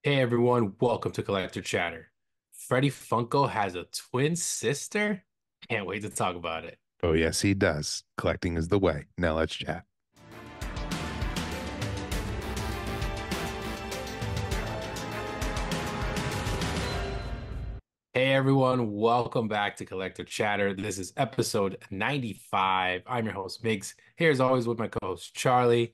Hey everyone, welcome to Collector Chatter. Freddy Funko has a twin sister? Can't wait to talk about it. Oh, yes, he does. Collecting is the way. Now let's chat. Hey everyone, welcome back to Collector Chatter. This is episode 95. I'm your host, Migs. Here as always with my co-host, Charlie.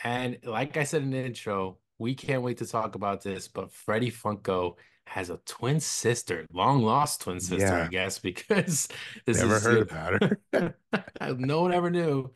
And like I said in the intro, we can't wait to talk about this, but Freddy Funko has a twin sister, long lost twin sister, I Yeah, guess, because this never is, heard about her. no one ever knew.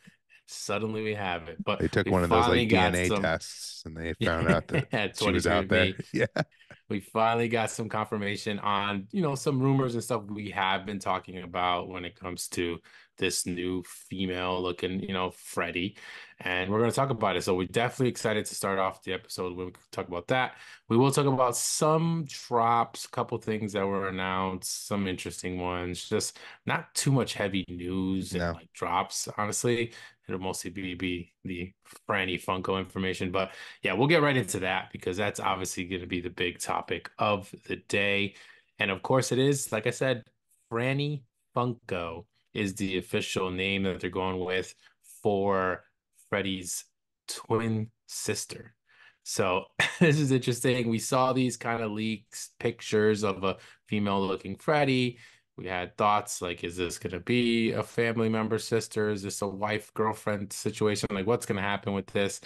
Suddenly we have it, but They took we one of those finally like got DNA some, tests and they found out that yeah, she was out there. 23andMe. Yeah, We finally got some confirmation on, some rumors and stuff we have been talking about when it comes to this new female looking, Freddy. And we're going to talk about it. So we're definitely excited to start off the episode when we talk about that. We will talk about some drops, a couple things that were announced, some interesting ones, just not too much heavy news and no, like drops, honestly. It'll mostly be the Franny Funko information, but yeah, we'll get right into that because that's obviously going to be the big topic of the day. And of course, it is, like I said, Franny Funko is the official name that they're going with for Freddy's twin sister. So this is interesting. We saw these kind of leaks, pictures of a female looking Freddy. We had thoughts like, is this going to be a family member sister? Is this a wife girlfriend situation? Like, what's going to happen with this?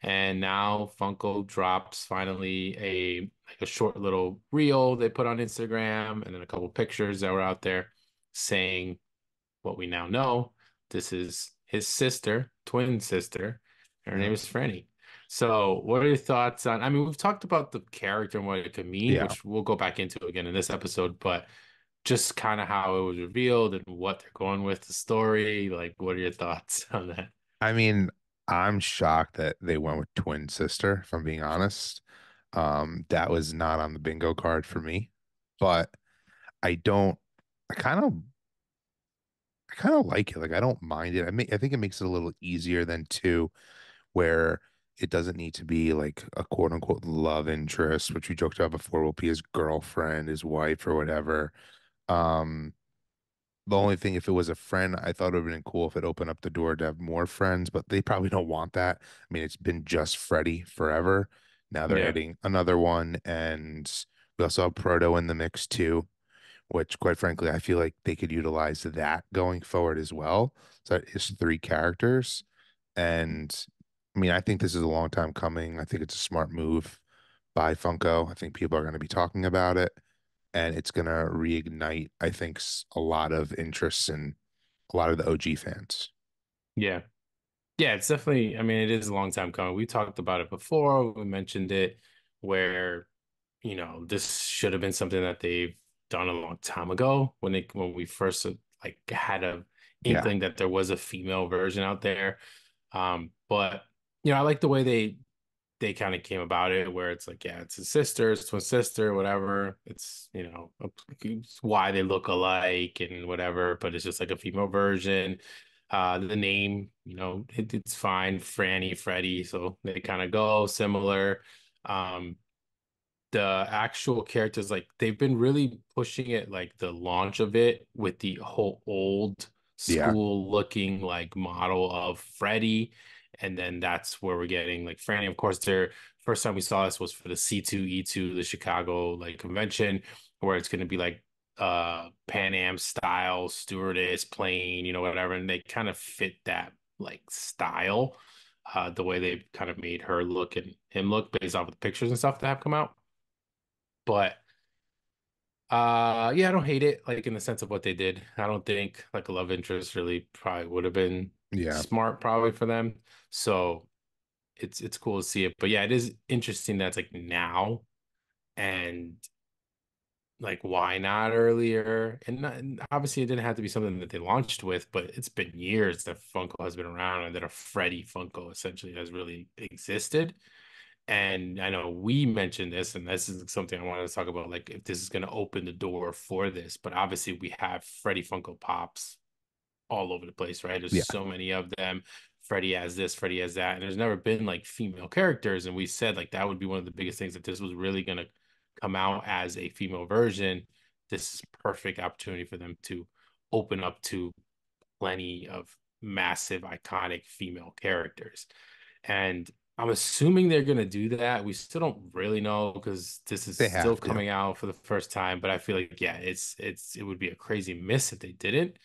And now Funko drops finally a short little reel they put on Instagram and then a couple pictures that were out there saying what we now know. This is his sister, twin sister. Her name no. is Franny. So, what are your thoughts on? I mean, we've talked about the character and what it could mean, Yeah. which we'll go back into again in this episode, but just kind of how it was revealed and what they're going with the story. Like, what are your thoughts on that? I mean, I'm shocked that they went with twin sister, if I'm being honest. That was not on the bingo card for me, but I don't, I kind of, I kind of like it. Like, I don't mind it. I think it makes it a little easier than two where it doesn't need to be like a quote unquote love interest, which we joked about before, will be his girlfriend, his wife, or whatever. Um, the only thing, if it was a friend, I thought it would have been cool if it opened up the door to have more friends, but they probably don't want that. I mean, it's been just Freddy forever. Now they're Yeah. adding another one, and we also have Proto in the mix too, which quite frankly, I feel like they could utilize that going forward as well. So that is three characters. And I mean, I think this is a long time coming. I think it's a smart move by Funko. I think people are going to be talking about it, and it's going to reignite, I think, a lot of interest in a lot of the OG fans. Yeah. Yeah, it's definitely, I mean, it is a long time coming. We talked about it before. We mentioned it where, this should have been something that they've done a long time ago when we first like had a Yeah. inkling that there was a female version out there. But I like the way they kind of came about it where it's like, yeah, it's his sister, it's twin sister, whatever. It's why they look alike and whatever, but it's just like a female version. The name, it's fine, Franny, Freddy, so they kind of go similar. Um, the actual characters, like they've been really pushing it, like the launch of it with the whole old Yeah. school looking like model of Freddy. And then that's where we're getting like Franny. Of course, their first time we saw this was for the C2E2, the Chicago like convention, where it's gonna be like Pan Am style stewardess plane, whatever. And they kind of fit that like style, the way they kind of made her look and him look based off of the pictures and stuff that have come out. But yeah, I don't hate it like in the sense of what they did. I don't think like a love interest really probably would have been Yeah. smart probably for them. So it's cool to see it. But yeah, it is interesting that's like now and like why not earlier? And obviously it didn't have to be something that they launched with, but it's been years that Funko has been around and that a Freddy Funko essentially has really existed. And I know we mentioned this, and this is something I wanted to talk about, like if this is going to open the door for this. But obviously, we have Freddy Funko Pops all over the place, right? There's Yeah. so many of them. Freddy as this, Freddy as that, and there's never been like female characters. And we said like that would be one of the biggest things if this was really gonna come out as a female version. This is perfect opportunity for them to open up to plenty of massive, iconic female characters. And I'm assuming they're gonna do that. We still don't really know because this is They still have to. coming out for the first time. But I feel like, yeah, it would be a crazy miss if they didn't.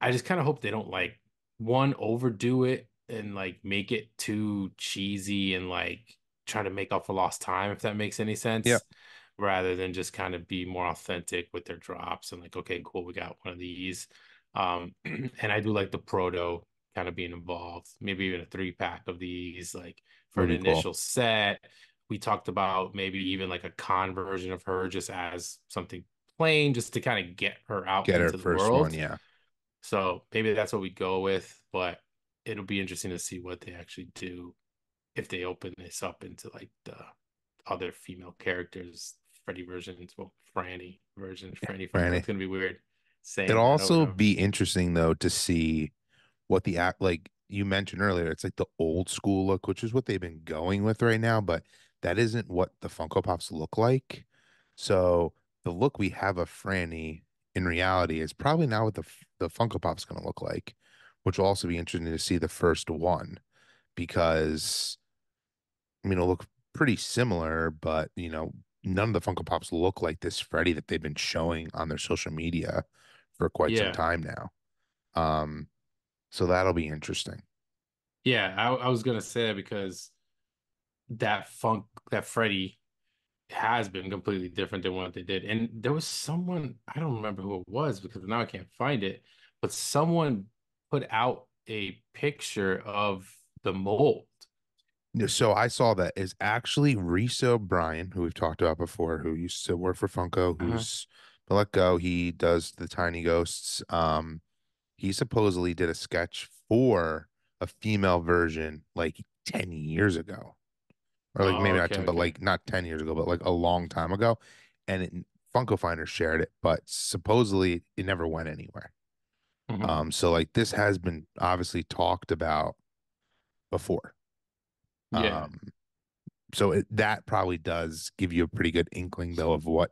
I just kind of hope they don't like one overdo it and like make it too cheesy and like try to make up for lost time, if that makes any Yep. sense, rather than just kind of be more authentic with their drops and like, okay, cool, we got one of these. And I do like the proto kind of being involved, maybe even a 3 pack of these, like for Would an be cool. initial set. We talked about maybe even like a con version of her just as something plain, just to kind of get her out Get her into the first one, world. yeah. So maybe that's what we go with, but it'll be interesting to see what they actually do if they open this up into like the other female characters, Freddy versions, well, Franny version, Franny Funko. Franny. It's gonna be weird saying It'll that over also and over. be interesting though to see what the act like you mentioned earlier. It's like the old school look, which is what they've been going with right now, but that isn't what the Funko Pops look like. So the look we have of Franny in reality is probably not what the Funko Pop's going to look like, which will also be interesting to see the first one because I mean it'll look pretty similar, but none of the Funko Pops look like this Freddy that they've been showing on their social media for quite some Yeah. time now. Um, so that'll be interesting. Yeah, I was gonna say that because that Freddy has been completely different than what they did. And there was someone, I don't remember who it was because now I can't find it, but someone put out a picture of the mold. Yeah, so I saw that is actually Reese O'Brien, who we've talked about before, who used to work for Funko, Uh-huh. who's been let go. He does the tiny ghosts. He supposedly did a sketch for a female version like 10 years ago. Or like Oh, maybe not okay, 10, but okay. like not 10 years ago, but like a long time ago. And Funko Finder shared it, but supposedly it never went anywhere. Mhm. So like this has been obviously talked about before. Yeah. Um, so that probably does give you a pretty good inkling though of what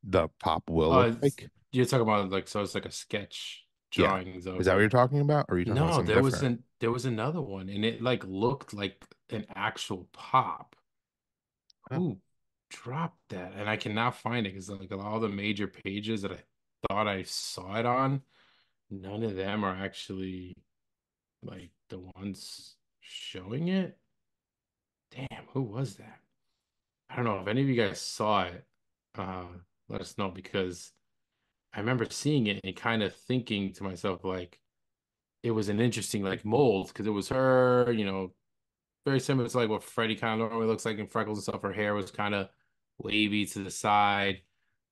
the pop will look like. You're talking about like so it's like a sketch Yeah. drawings Is of that what you're her. talking about? Or are you talking about No, something different? there was another one and it like looked like an actual pop. Huh. Who dropped that? And I cannot find it because like all the major pages that I thought I saw it on, none of them are actually like the ones showing it. Damn, who was that? I don't know if any of you guys saw it. Let us know because I remember seeing it and kind of thinking to myself like it was an interesting like mold because it was her, very similar to like what Freddie kind of normally looks like in freckles and stuff. Her hair was kind of wavy to the side.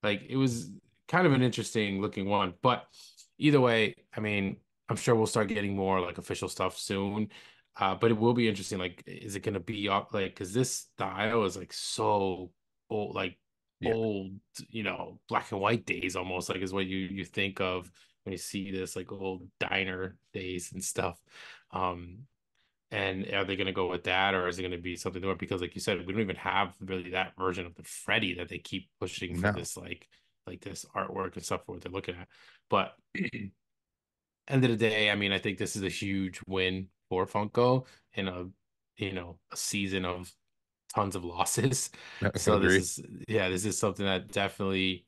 Like it was kind of an interesting looking one. But either way, I mean, I'm sure we'll start getting more like official stuff soon. But it will be interesting. Like, is it gonna be up like because this style is like so old, like Yeah. old, black and white days almost like is what you think of when you see this like old diner days and stuff. Um, and are they going to go with that, or is it going to be something newer? Because, like you said, we don't even have really that version of the Freddy that they keep pushing for No. this, like this artwork and stuff for what they're looking at. But end of the day, I mean, I think this is a huge win for Funko in a season of tons of losses. I So this agree. is, yeah, this is something that definitely,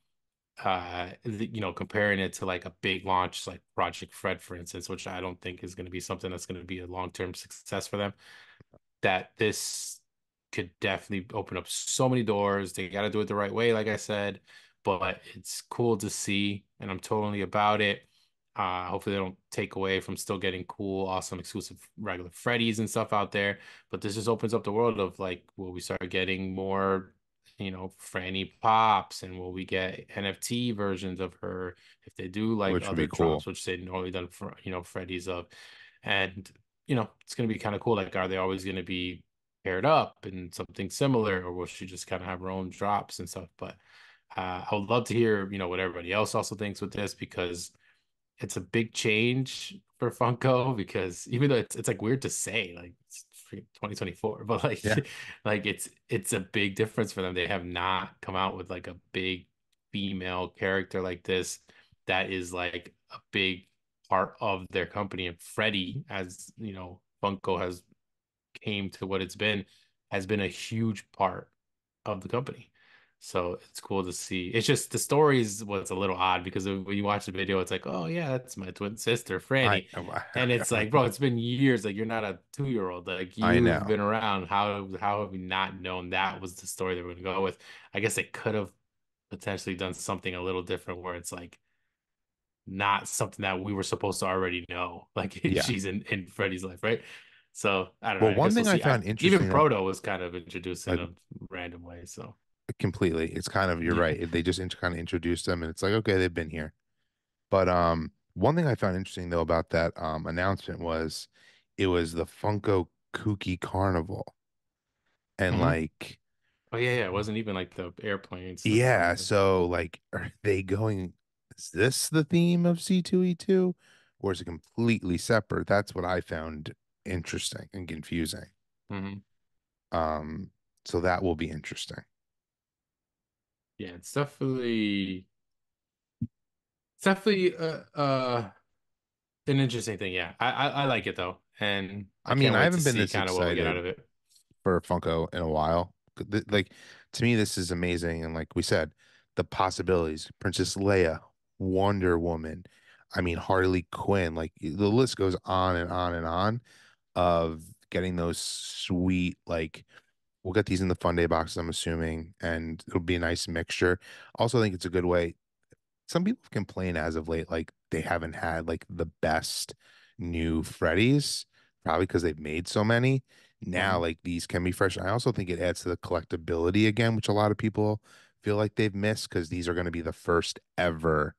comparing it to like a big launch like Project Fred, for instance, which I don't think is going to be something that's going to be a long-term success for them that this could definitely open up so many doors. They got to do it the right way, like I said, but it's cool to see, and I'm totally about it. Hopefully they don't take away from still getting cool, awesome, exclusive regular Freddies and stuff out there. But this just opens up the world of like, will we start getting more, Franny Pops, and will we get NFT versions of her if they do like Which would be other cool. drops, which they normally done for, Freddies of, and it's going to be kind of cool. Like, are they always going to be paired up and something similar, or will she just kind of have her own drops and stuff? But I would love to hear, what everybody else also thinks with this because it's a big change for Funko because even though it's like weird to say, like it's freaking 2024, but Yeah. like like it's a big difference for them. They have not come out with like a big female character like this that is like a big part of their company. And Freddy, as you know, Funko has came to what it's been, has been a huge part of the company. So it's cool to see. It's just the story is what's a little odd because when you watch the video, it's like, oh yeah, that's my twin sister, I Franny. And it's like, bro, it's been years. Like you're not a 2 year old. Like I you've know. been around. How have you not known that was the story they were gonna go with? I guess they could have potentially done something a little different where it's like not something that we were supposed to already know. Like Yeah. she's in Freddy's life, right? So I don't know. Well, I one guess we'll thing I see. found Even interesting that Proto was kind of introduced in like a random way. So completely, it's kind of you're yeah. right. They just kind of introduced them, and it's like okay, they've been here. But one thing I found interesting though about that announcement was it was the Funko Kooky Carnival, and Hmm. like Oh yeah. It wasn't even like the airplane stuff or yeah, anything. so like are they going? Is this the theme of C2E2, or is it completely separate? That's what I found interesting and confusing. Hmm. Um, so that will be interesting. Yeah, it's definitely an interesting thing. Yeah, I like it though, and I I mean, can't I wait to haven't been see this kind of what we get out excited of it. for Funko in a while. Like to me, this is amazing, and like we said, the possibilities: Princess Leia, Wonder Woman. I mean, Harley Quinn. Like the list goes on and on and on of getting those sweet. Like we'll get these in the Fun Day boxes, I'm assuming, and it'll be a nice mixture. Also, I think it's a good way some people complain as of late, like they haven't had like the best new Freddies, probably because they've made so many. Now, Mhm. like these can be fresh. I also think it adds to the collectability again, which a lot of people feel like they've missed because these are going to be the first ever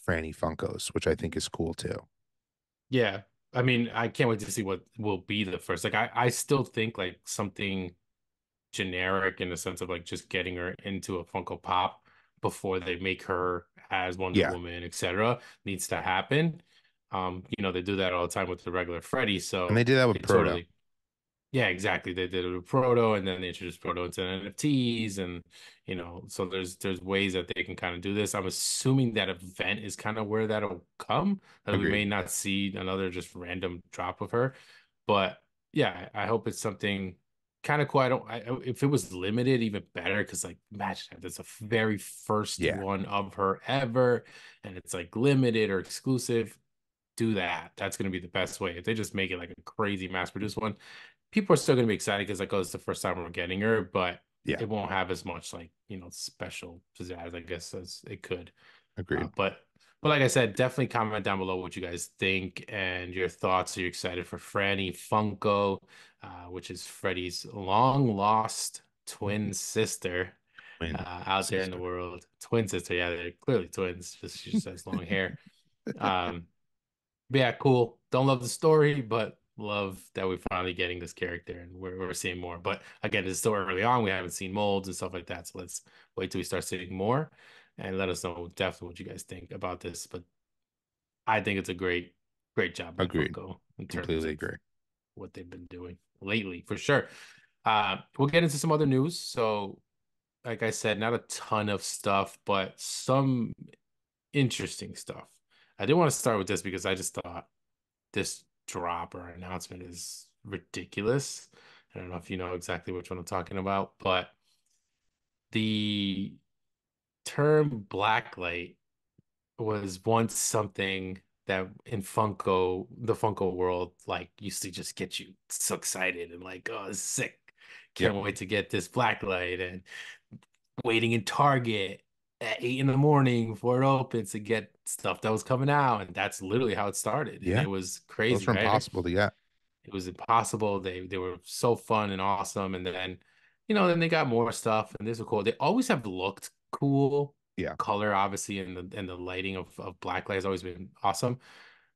Franny Funkos, which I think is cool too. Yeah, I mean, I can't wait to see what will be the first. Like, I still think like something generic in the sense of like just getting her into a Funko Pop before they make her as Wonder Yeah. Woman, etc., needs to happen. They do that all the time with the regular Freddy, And they so did that with it Proto. totally, yeah, exactly. They did it with Proto, and then they introduced Proto into NFTs, and so there's ways that they can kind of do this. I'm assuming that event is kind of where that'll come. That we may Agreed. not see another just random drop of her, but yeah, I hope it's something kind of cool. If it was limited, even better, because like imagine that that's a very first Yeah. one of her ever, and it's like limited or exclusive. Do that. That's going to be the best way. If they just make it like a crazy mass produced one, people are still going to be excited because like, oh, it's the first time we're getting her, but Yeah. it won't have as much like, special pizzazz, I guess, as it could. Agreed. But like I said, definitely comment down below what you guys think and your thoughts. Are you excited for Franny Funko, which is Freddy's long lost twin sister Win, out there in the sister. world? Twin sister, yeah, they're clearly twins. Just she just has long hair. Um, but yeah, cool. Don't love the story, but love that we're finally getting this character and we're seeing more. But again, it's still early on. We haven't seen molds and stuff like that. So let's wait till we start seeing more and let us know definitely what you guys think about this. But I think it's a great job by Agreed. Funko in terms Completely of agree. what they've been doing lately, for sure. We'll get into some other news. So, like I said, not a ton of stuff, but some interesting stuff. I did want to start with this because I just thought this drop or announcement is ridiculous. I don't know if you know exactly which one I'm talking about, but the term blacklight was once something that in the Funko world, like used to just get you so excited and like, oh, it's sick. Yep. Can't wait to get this blacklight and waiting in Target at 8 in the morning before it opens to get stuff that was coming out. And that's literally how it started. And Yeah. it was Those crazy, are right? impossible to get. It was impossible. They were so fun and awesome. And then, then they got more stuff and this was cool. They always have looked cool. Yeah. Color, obviously, and the lighting of Blacklight has always been awesome.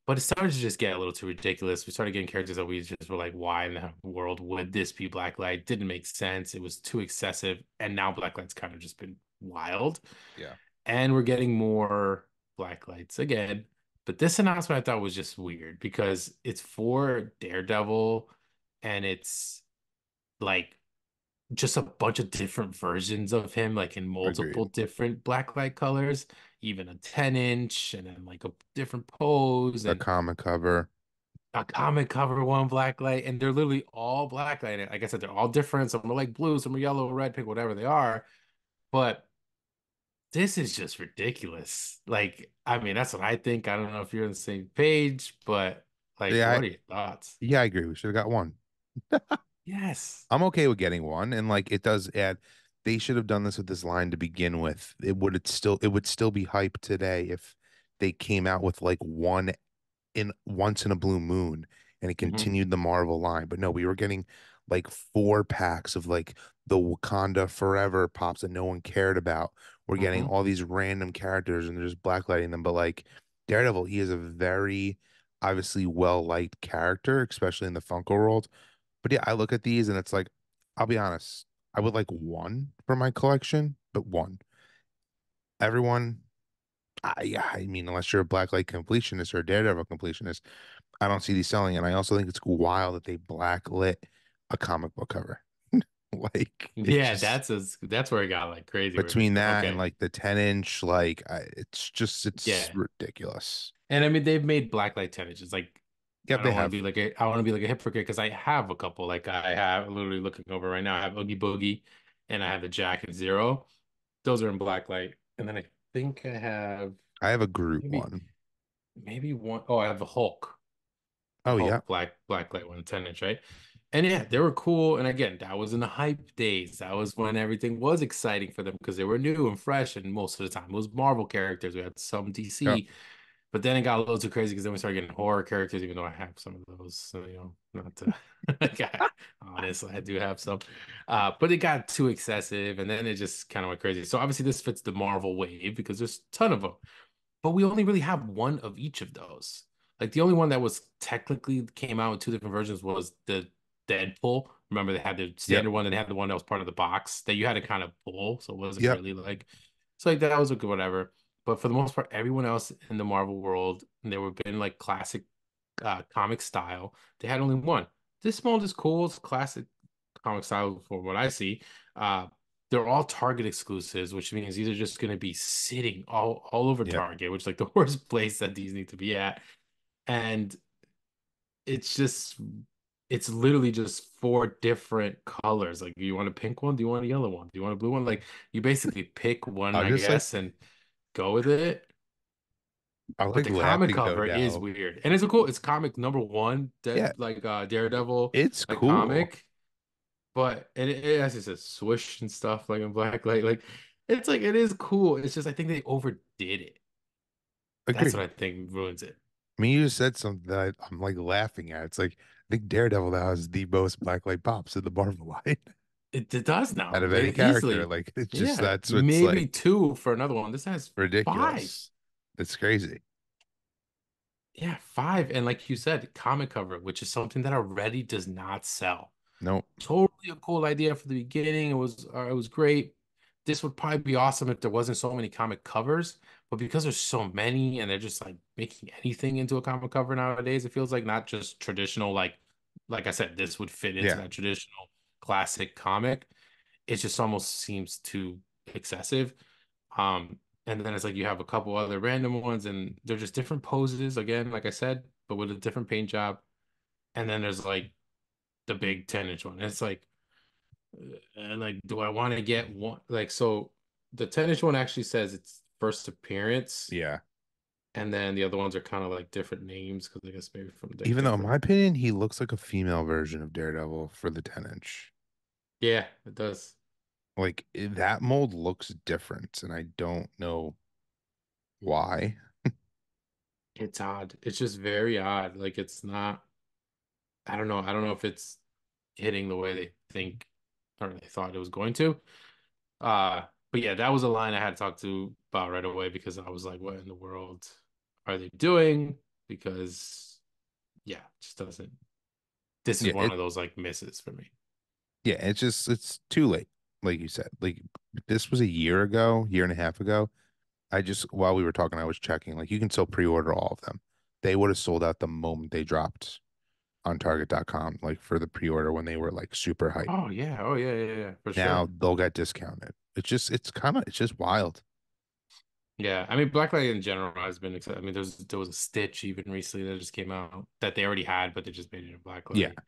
But it started to just get a little too ridiculous. We started getting characters that we just were like, why in the world would this be Blacklight? Didn't make sense. It was too excessive. And now Blacklight's kind of just been wild. Yeah. And we're getting more Blacklights again, But this announcement I thought was just weird because it's for Daredevil and it's like just a bunch of different versions of him, like in multiple Agreed. different blacklight colors, even a 10-inch, and then like a different pose A and comic cover. a comic cover one blacklight, and they're literally all blacklight. And like I said, they're all different. Some are like blue, some are yellow, red, pink, whatever they are. But this is just ridiculous. Like, I mean, that's what I think. I don't know if you're on the same page, but like, Yeah, what are your thoughts? yeah, I agree. We should have got one. Yes. I'm okay with getting one, and like it does add. They should have done this with this line to begin with. It would still be hype today if they came out with like one in once in a blue moon and it Hmm. continued the Marvel line. But no, we were getting like four packs of like the Wakanda Forever pops that no one cared about. We're getting Hmm. all these random characters and they're just blacklighting them. But like Daredevil, he is a very obviously well liked character, especially in the Funko world. But yeah, I look at these and it's like, I'll be honest, I would like one for my collection, but one. Everyone, yeah, I mean, unless you're a Blacklight completionist or a Daredevil completionist, I don't see these selling. And I also think it's wild that they blacklit a comic book cover. Like it Yeah, just that's where it got like crazy where it's between like, that and okay, like the 10-inch, like it's yeah. ridiculous. And I mean they've made Blacklight 10 inches. Like Yep, I they don't want to have. be like I want to be like a hypocrite because I have a couple. Like I have literally looking over right now, I have Oogie Boogie and I have the Jacket Zero. Those are in Blacklight. And then I think I have I have a Groot maybe one. maybe one. Oh, I have the Hulk. The Oh yeah. Hulk blacklight one, 10-inch, right? And yeah, they were cool. And again, that was in the hype days. That was when everything was exciting for them because they were new and fresh. And most of the time it was Marvel characters. We had some Yep. DC, but then it got a little too crazy because then we started getting horror characters, even though I have some of those. So, not to like honestly, I do have some. But it got too excessive and then it just kind of went crazy. So obviously this fits the Marvel wave because there's a ton of them. But we only really have one of each of those. Like the only one that was technically came out in two different versions was the Deadpool. Remember they had the Yep. standard one and they had the one that was part of the box that you had to kind of pull, so it wasn't Yep. really like so like that was a good whatever. But for the most part, everyone else in the Marvel world, and they were been like classic comic style. They had only one. This mold is cool. It's classic comic style for what I see. Uh, they're all Target exclusives, which means these are just going to be sitting all over Yep. Target, which is like the worst place that these need to be at. And it's just it's literally just four different colors. Like, do you want a pink one? Do you want a yellow one? Do you want a blue one? Like, you basically pick one, I'll I just like guess, and go with it. I But like the comic laughing though cover is now. weird. And it's comic number one, Yeah, that like Daredevil, it's like cool. comic. But and it has just a swoosh and stuff like in black like it's like it is cool. It's just I think they overdid it. That's what Agreed. I think ruins it. I mean, you just said something that I'm like laughing at. It's like I think Daredevil now has the most blacklight pops in the Marvel line It does out now, of any character. easily. Like it's just Yeah, that's what's maybe like two for another one. This has five. ridiculous. It's crazy. Yeah, five. And like you said, comic cover, which is something that already does not sell. Nope. Totally a cool idea for the beginning. It was great. This would probably be awesome if there wasn't so many comic covers, but because there's so many and they're just like making anything into a comic cover nowadays, it feels like not just traditional like I said, this would fit into Yeah. that traditional classic comic. It just almost seems too excessive. And then it's like you have a couple other random ones and they're just different poses again, like I said, but with a different paint job. And then there's like the big 10-inch one. It's like and like, do I want to get one? Like, so the 10-inch one actually says it's first appearance, Yeah. and then the other ones are kind of like different names because I guess maybe from like Even though, in different. my opinion, he looks like a female version of Daredevil for the 10-inch. Yeah, it does. Like that mold looks different, and I don't know why. It's odd. It's just very odd. Like, it's not. I don't know. I don't know if it's hitting the way they think or they thought it was going to. But yeah, that was a line I had to talk to about right away because I was like, what in the world are they doing? Because yeah, it just doesn't. This is Yeah, one of those like misses for me. yeah, it's too late, like you said. Like this was a year ago, year and a half ago. I just while we were talking, I was checking. Like you can still pre-order all of them. They would have sold out the moment they dropped on Target.com, like for the pre-order when they were like super hype. Oh yeah, yeah, yeah, for Now sure. they'll get discounted. It's just wild. Yeah, I mean, Blacklight in general has been. I mean, there was a Stitch even recently that just came out that they already had, but they just made it a Yeah. Blacklight.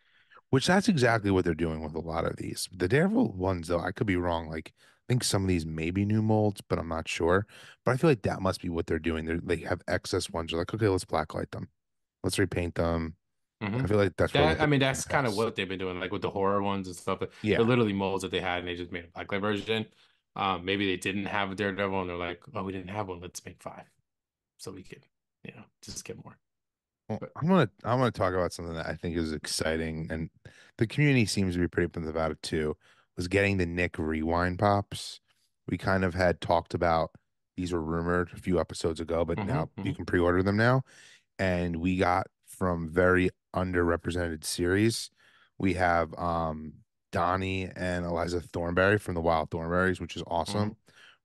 Which that's exactly what they're doing with a lot of these. The Daredevil ones, though, I could be wrong. Like, I think some of these may be new molds, but I'm not sure. But I feel like that must be what they're doing. They have excess ones. They're like, okay, let's blacklight them. Let's repaint them. Hmm. I feel like that's probably what That they I mean, did in that's the kind of past. what they've been doing, like with the horror ones and stuff. They're Yeah. literally molds that they had, and they just made a Blacklight version. Maybe they didn't have a Daredevil, and they're like, "Oh, we didn't have one. Let's make five, so we could, just get more." Well, But I'm gonna talk about something that I think is exciting, and the community seems to be pretty open about it too. Was getting the Nick Rewind pops. We kind of had talked about these were rumored a few episodes ago, but hmm, now you hmm. can pre-order them now. And we got from very underrepresented series. We have Donnie and Eliza Thornberry from the Wild Thornberries, which is Hmm. awesome.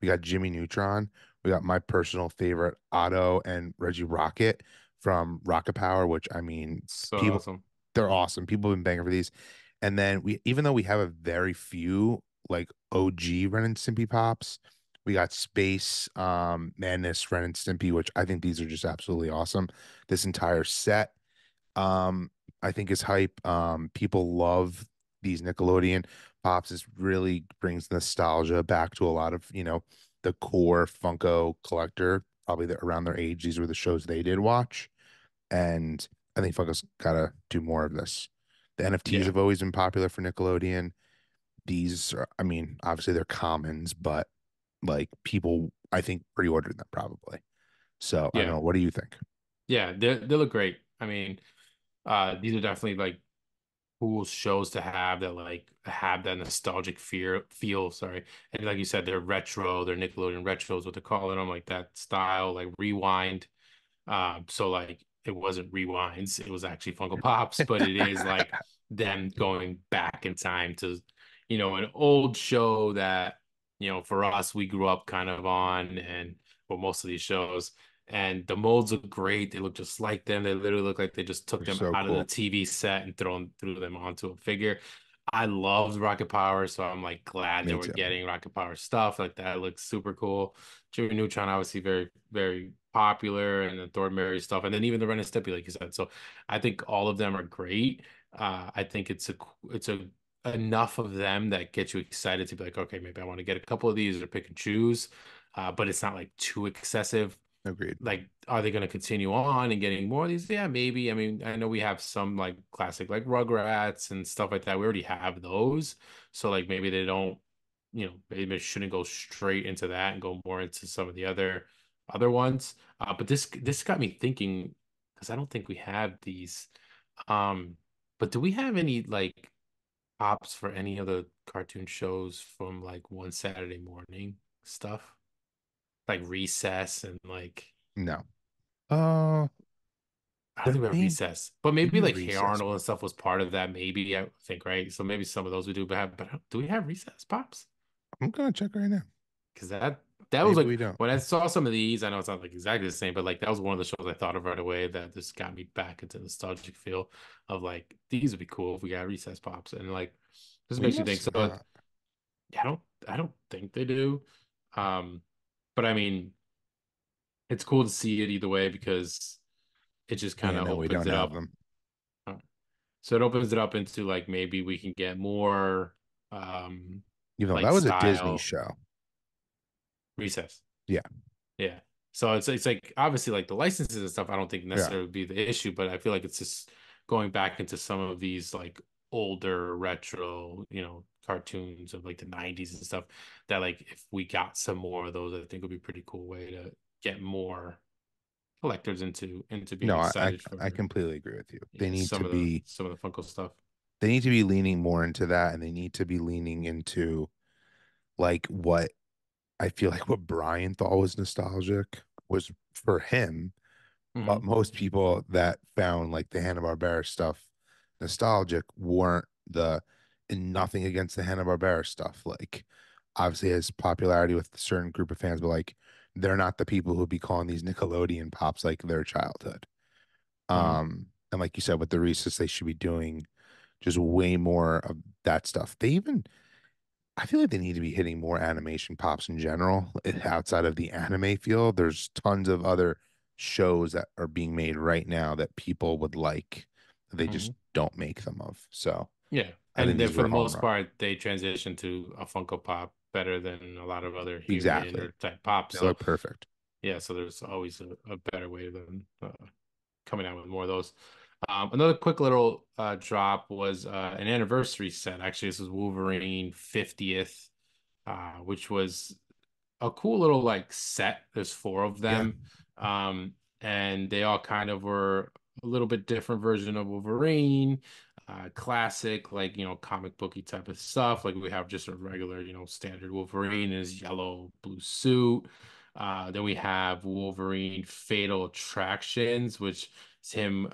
We got Jimmy Neutron. We got my personal favorite Otto and Reggie Rocket from Rocket Power, which I mean, So people awesome. they're awesome. People have been banging for these. And then we even though we have a very few like OG Ren and Stimpy pops, we got Space Madness Ren and Stimpy, which I think these are just absolutely awesome. This entire set, um, I think is hype. People love these Nickelodeon pops. This really brings nostalgia back to a lot of, the core Funko collector, probably around their age. These were the shows they did watch. And I think Funko's got to do more of this. The NFTs Yeah, have always been popular for Nickelodeon. These are, I mean, obviously they're commons, but like people, I think pre-ordered them probably. So I don't yeah, know. What do you think? yeah. They look great. I mean, these are definitely like cool shows to have that have that nostalgic feel. Sorry, and like you said, they're retro. They're Nickelodeon retro is what they're calling them, like that style, like rewind. So like it wasn't rewinds, it was actually Funko Pops, but it is like them going back in time to, an old show that, for us, we grew up kind of on and well, most of these shows. And the molds look great. They look just like them. They literally look like they just took They're them so out of the cool. TV set and threw them onto a figure. I loved Rocket Power, so I'm like glad that Me we're too. getting Rocket Power stuff. Like that looks super cool. Jimmy Neutron, obviously very, very popular, and the Thornberry stuff, and then even the Ren and Stimpy, like you said. So I think all of them are great. I think it's a enough of them that gets you excited to be like, okay, maybe I want to get a couple of these or pick and choose. But it's not like too excessive. Agreed. Like, are they going to continue on and getting more of these? Yeah, maybe. I mean, I know we have some like classic like Rugrats and stuff like that. We already have those. So like maybe they don't, maybe they shouldn't go straight into that and go more into some of the other ones. But this got me thinking because I don't think we have these. Um, but do we have any like pops for any other cartoon shows from like one Saturday morning stuff? Like Recess and like No. Uh, I don't there think we have may Recess, but be maybe like Hey recess Arnold pop. and stuff was part of that. Maybe I think, right? So maybe some of those we do have, but do we have Recess pops? I'm gonna check right now. Because that was Maybe like we don't. when I saw some of these. I know it's not like exactly the same, but like that was one of the shows I thought of right away that just got me back into the nostalgic feel of like these would be cool if we got Recess pops, and like this We makes you think. must So not. I don't think they do. Um, but I mean, it's cool to see it either way because it just kind Yeah, of no, we opens don't it have up. them. So it opens it up into like maybe we can get more um You know, that like was a Disney style show. recess. Yeah, Yeah. So it's like obviously like the licenses and stuff I don't think yeah. necessarily would be the issue, but I feel like it's just going back into some of these like older retro, cartoons of like the 90s and stuff that like if we got some more of those, I think would be a pretty cool way to get more collectors into being No, excited I for completely agree with you. They need to some of the be some of the Funko stuff. they need to be leaning more into that, and they need to be leaning into like what I feel like what Brian thought was nostalgic was for him, but Hmm. most people that found like the Hanna-Barbera stuff nostalgic weren't and nothing against the Hanna-Barbera stuff. Like obviously has popularity with a certain group of fans, but like they're not the people who'd be calling these Nickelodeon pops like their childhood. Mhm. And like you said, with the Reese's, they should be doing just way more of that stuff. They even, I feel like they need to be hitting more animation pops in general outside of the anime field. There's tons of other shows that are being made right now that people would like. They just Mhm. don't make them of. So Yeah. I think And then these for were the a home most run. part, they transition to a Funko Pop better than a lot of other human Exactly. or type pops. They So look perfect. yeah, so there's always a better way than coming out with more of those. Another quick little drop was an anniversary set. Actually, this was Wolverine 50th, which was a cool little like set. There's four of Yeah. them. And they all kind of were a little bit different version of Wolverine. Classic, like, comic booky type of stuff. Like we have just a regular, standard Wolverine in his yellow blue suit. Then we have Wolverine Fatal Attractions, which is him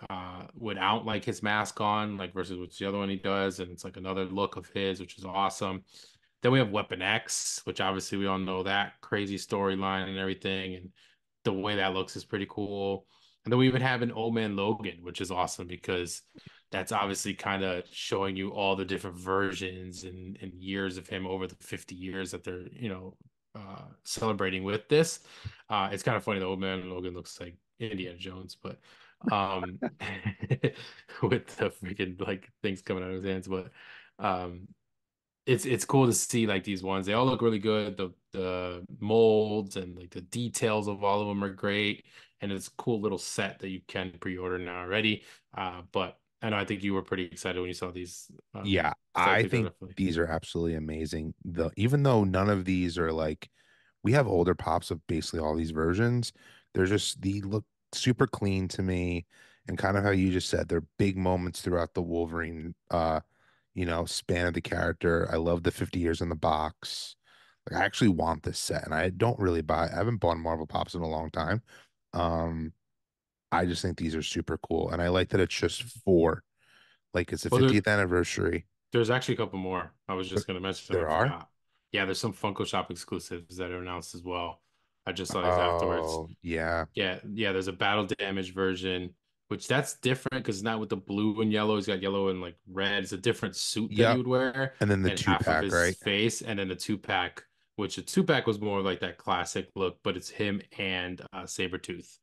without like his mask on, like versus what's the other one he does, and it's like another look of his, which is awesome. Then we have Weapon X, which obviously we all know that crazy storyline and everything, and the way that looks is pretty cool. And then we even have an Old Man Logan, which is awesome because that's obviously kind of showing you all the different versions and years of him over the 50 years that they're, celebrating with this. It's kind of funny. The Old Man Logan looks like Indiana Jones, but um, with the freaking like things coming out of his hands, but um it's cool to see like these ones. They all look really good. The molds and like the details of all of them are great. And it's a cool little set that you can pre-order now already. But I know I think you were pretty excited when you saw these. Yeah, So I I think they're think definitely. these are absolutely amazing. Even though none of these are like we have older pops of basically all these versions, they're just they look super clean to me and kind of how you just said, they're big moments throughout the Wolverine span of the character. I love the 50 years in the box. Like I actually want this set and I don't really I haven't bought Marvel Pops in a long time. Um, I just think these are super cool and I like that it's just four. Like it's the Well, 50th anniversary. there's actually a couple more. I was There, just gonna mention them. there I are. forgot. Yeah, there's some Funko Shop exclusives that are announced as well. I just saw these afterwards. Oh, yeah. Yeah, there's a battle damage version, which that's different because not with the blue and yellow. He's got yellow and like red. It's a different suit that he Yep. would wear, And then the and two half of pack, his right? face, and then the two pack, which the two pack was more like that classic look, but it's him and Sabretooth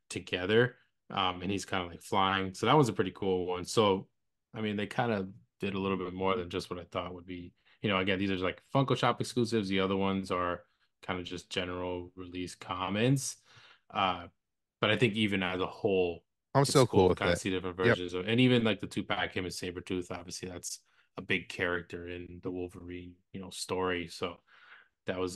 together. And he's kind of like flying. So that was a pretty cool one. So, I mean, they kind of did a little bit more than just what I thought would be. Again, these are like Funko Shop exclusives. The other ones are kind of just general release comments. Uh, but I think even as a whole, I'm it's so cool cool to with kind of it. see different Yep. versions of, and even like the two pack, him and Sabretooth, obviously that's a big character in the Wolverine, story. So that was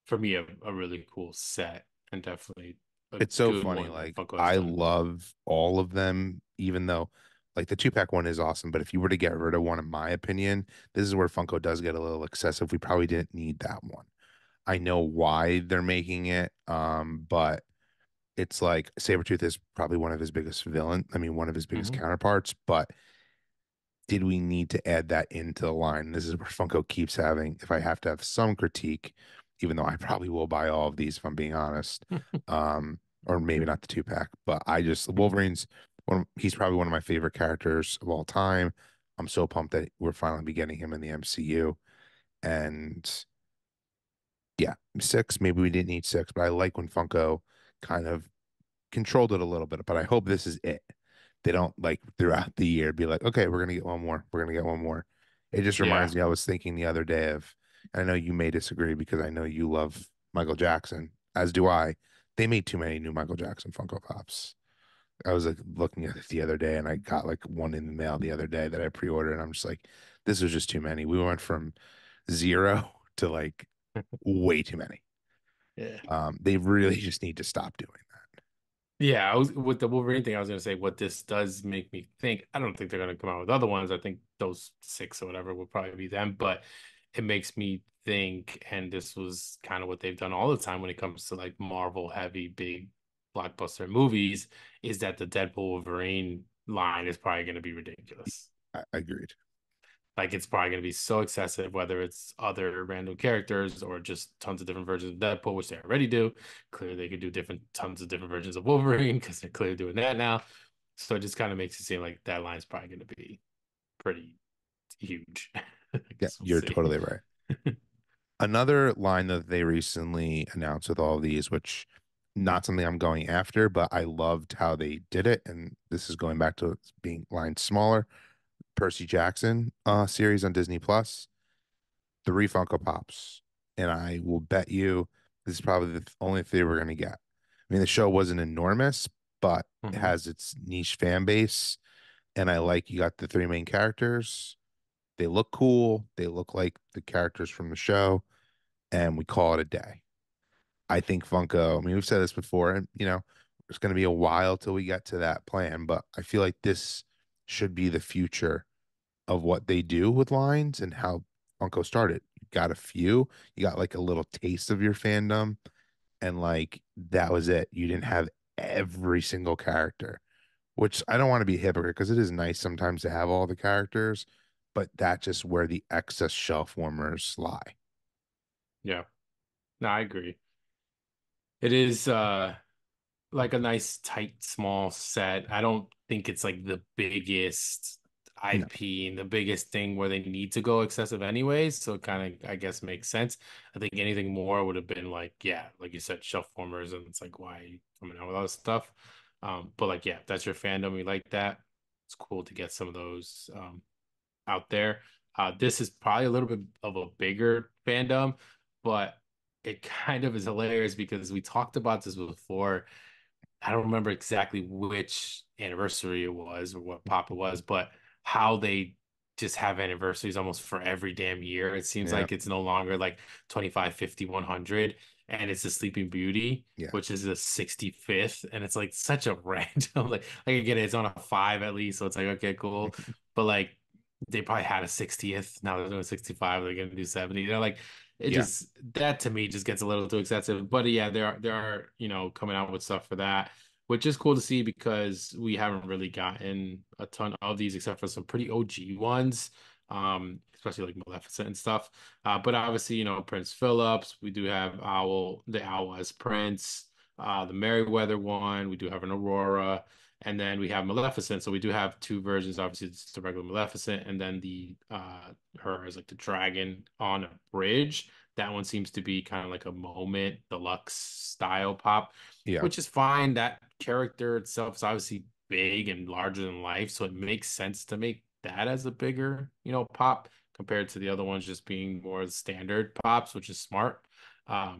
for me a really cool set and definitely a It's so good funny. one that Like Funko has I done. love all of them, even though like the two pack one is awesome. But if you were to get rid of one, in my opinion, this is where Funko does get a little excessive. We probably didn't need that one. I know why they're making it. But it's like Sabretooth is probably one of his biggest one of his biggest Hmm. counterparts, but did we need to add that into the line? This is where Funko keeps having, if I have to have some critique, even though I probably will buy all of these if I'm being honest. Or maybe not the two pack, but Wolverine's he's probably one of my favorite characters of all time. I'm so pumped that we're finally be getting him in the MCU. And yeah, six, maybe we didn't need six, but I like when Funko kind of controlled it a little bit, but I hope this is it. They don't like throughout the year be like, okay, we're gonna get one more. We're gonna get one more. It just Yeah. reminds me, I was thinking the other day of, and I know you may disagree because I know you love Michael Jackson, as do I. They made too many new Michael Jackson Funko Pops. I was like looking at it the other day and I got like one in the mail the other day that I pre-ordered and I'm just like, this was just too many. We went from zero to like way too many. Yeah. They really just need to stop doing that. Yeah, I was with the Wolverine thing. I was gonna say what this does make me think. I don't think they're gonna come out with other ones. I think those six or whatever will probably be them. But it makes me think, and this was kind of what they've done all the time when it comes to like Marvel heavy big blockbuster movies, is that the Deadpool Wolverine line is probably gonna be ridiculous. I agreed. Like it's probably going to be so excessive, whether it's other random characters or just tons of different versions of Deadpool, which they already do. Clearly, they could do different tons of different versions of Wolverine because they're clearly doing that now. So it just kind of makes it seem like that line's probably going to be pretty huge. I Yeah, guess we'll you're see. totally right. Another line that they recently announced with all of these, which not something I'm going after, but I loved how they did it. And this is going back to being lines smaller. Percy Jackson series on Disney Plus, three Funko Pops. And I will bet you this is probably the only three we're gonna get. I mean, the show wasn't enormous, but it Mhm. has its niche fan base. And I like you got the three main characters. They look cool. They look like the characters from the show, and we call it a day. I think Funko, I mean, we've said this before, and it's going to be a while till we get to that plan, but I feel like this should be the future of what they do with lines and how Funko started. You got a few, you got like a little taste of your fandom, and like that was it. You didn't have every single character, which I don't want to be a hypocrite because it is nice sometimes to have all the characters, but that's just where the excess shelf warmers lie. Yeah. No, I agree. It is like a nice tight small set. I don't think it's like the biggest No, IP and the biggest thing where they need to go excessive anyways. So it kind of I guess makes sense. I think anything more would have been like, yeah, like you said, shelf formers, and it's like why are you coming out with all this stuff? But like yeah, if that's your fandom, we like that. It's cool to get some of those out there. This is probably a little bit of a bigger fandom, but it kind of is hilarious because we talked about this before. I don't remember exactly which anniversary it was or what pop it was, but how they just have anniversaries almost for every damn year. It seems yeah, like it's no longer like 25, 50, 100, and it's the Sleeping Beauty, yeah, which is the 65th. And it's like such a random, like again, it's on a five at least. So it's like, okay, cool. But like they probably had a 60th. Now they're doing 65. They're going to do 70. Like it yeah, just, that to me just gets a little too excessive. But yeah, there are, coming out with stuff for that, which is cool to see because we haven't really gotten a ton of these except for some pretty OG ones, especially like Maleficent and stuff. But obviously, Prince Phillips, we do have the Owl as Prince, the Merryweather one, we do have an Aurora, and then we have Maleficent. So we do have two versions. Obviously, it's the regular Maleficent, and then the her as like the dragon on a bridge. That one seems to be kind of like a moment deluxe style pop, yeah, which is fine. That character itself is obviously big and larger than life, so it makes sense to make that as a bigger, pop compared to the other ones just being more standard pops, which is smart.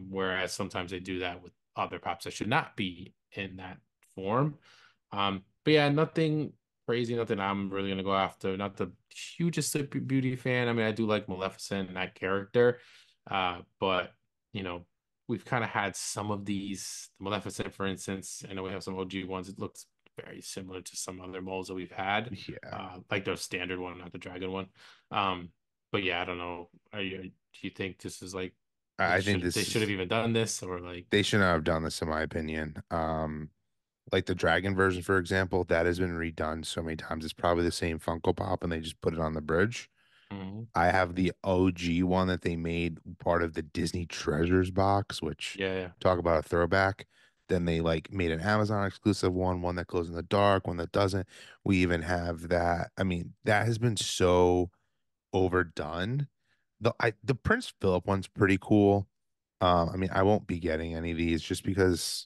Whereas sometimes they do that with other pops that should not be in that form. But yeah, nothing crazy, nothing I'm really gonna go after. Not the hugest Sleeping Beauty fan. I mean, I do like Maleficent and that character, but you know, we've kind of had some of these. Maleficent, for instance, I know we have some OG ones. It looks very similar to some other molds that we've had, yeah. like the standard one, not the dragon one. Um, but yeah, I don't know. Do you think this is like I think they this should have is even done this or like? they should not have done this in my opinion. Like the dragon version, for example, that has been redone so many times. It's probably the same Funko Pop and they just put it on the bridge. Mhm. I have the OG one that they made part of the Disney Treasures box, which Yeah, yeah. talk about a throwback. Then they like made an Amazon exclusive one that glows in the dark, one that doesn't. We even have that. I mean, that has been so overdone. The Prince Philip one's pretty cool. I mean, I won't be getting any of these just because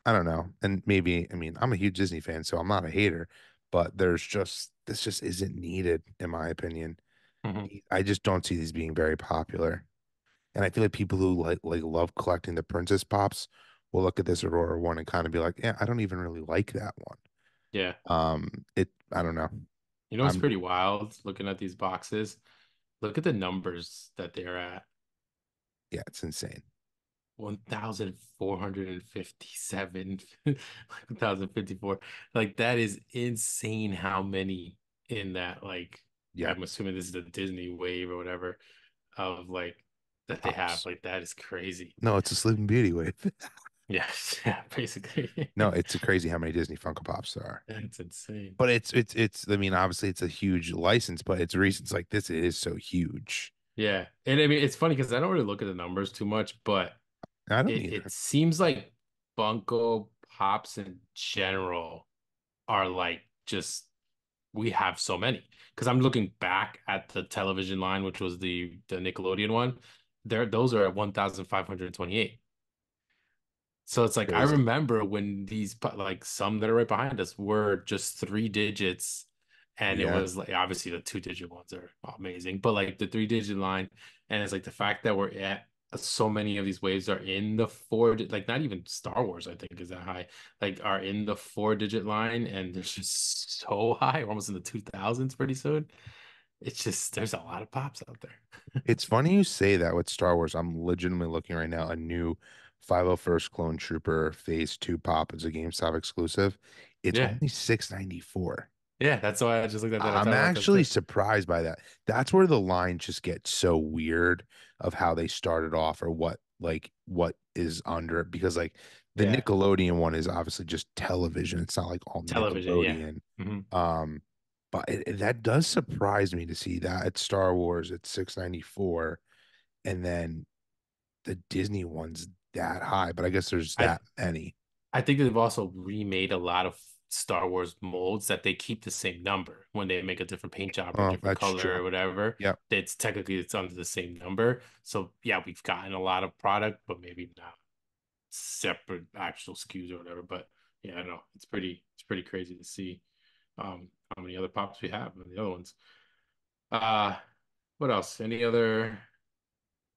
I don't know. And maybe, I mean, I'm a huge Disney fan, so I'm not a hater, but this just isn't needed, in my opinion. Mhm. I just don't see these being very popular. And I feel like people who like love collecting the Princess Pops will look at this Aurora one and kind of be like, yeah, I don't even really like that one. Yeah. I don't know. It's I'm pretty wild looking at these boxes. Look at the numbers that they're at. Yeah, it's insane. 1,457, 1,054. Like that is insane how many in that like Yeah, I'm assuming this is the Disney wave or whatever of like that they have. Pops. Like that is crazy. No, it's a Sleeping Beauty wave. Yeah, yeah, basically. No, it's crazy how many Disney Funko Pops there are. That's insane. But it's I mean, obviously it's a huge license, but it's reasons like this it is so huge. Yeah. And I mean, it's funny because I don't really look at the numbers too much, but I don't it either. seems like Funko Pops in general are like just we have so many. Because I'm looking back at the television line, which was the Nickelodeon one. There, those are at 1,528. So it's like I Crazy. remember when like some that are right behind us were just three digits, and it Yeah. was like obviously the two-digit ones are amazing, but like the three-digit line, and it's like the fact that we're at so many of these waves are in the four, like not even Star Wars, I think is that high, like are in the four-digit line, and they're just so high, we're almost in the 2000s pretty soon. It's just there's a lot of pops out there. It's funny you say that with Star Wars. I'm legitimately looking right now, a new 501st Clone Trooper Phase 2 pop. It's a GameStop exclusive. It's Yeah, only 694. yeah, that's why I just looked at that. I I'm thought about that actually too. surprised by that. That's where the line just gets so weird of how they started off or what is under it because like the Yeah, Nickelodeon one is obviously just television. It's not like all television, yeah. Nickelodeon. Hmm. Um, but that does surprise me to see that at Star Wars at 694 and then the Disney one's that high, but I guess there's I that many. I think they've also remade a lot of Star Wars molds that they keep the same number when they make a different paint job or Oh, different that's color true. or whatever. Yep. It's under the same number. So yeah, we've gotten a lot of product, but maybe not separate actual SKUs or whatever. But yeah, I don't know. It's pretty crazy to see how many other pops we have and the other ones. Uh what else? Any other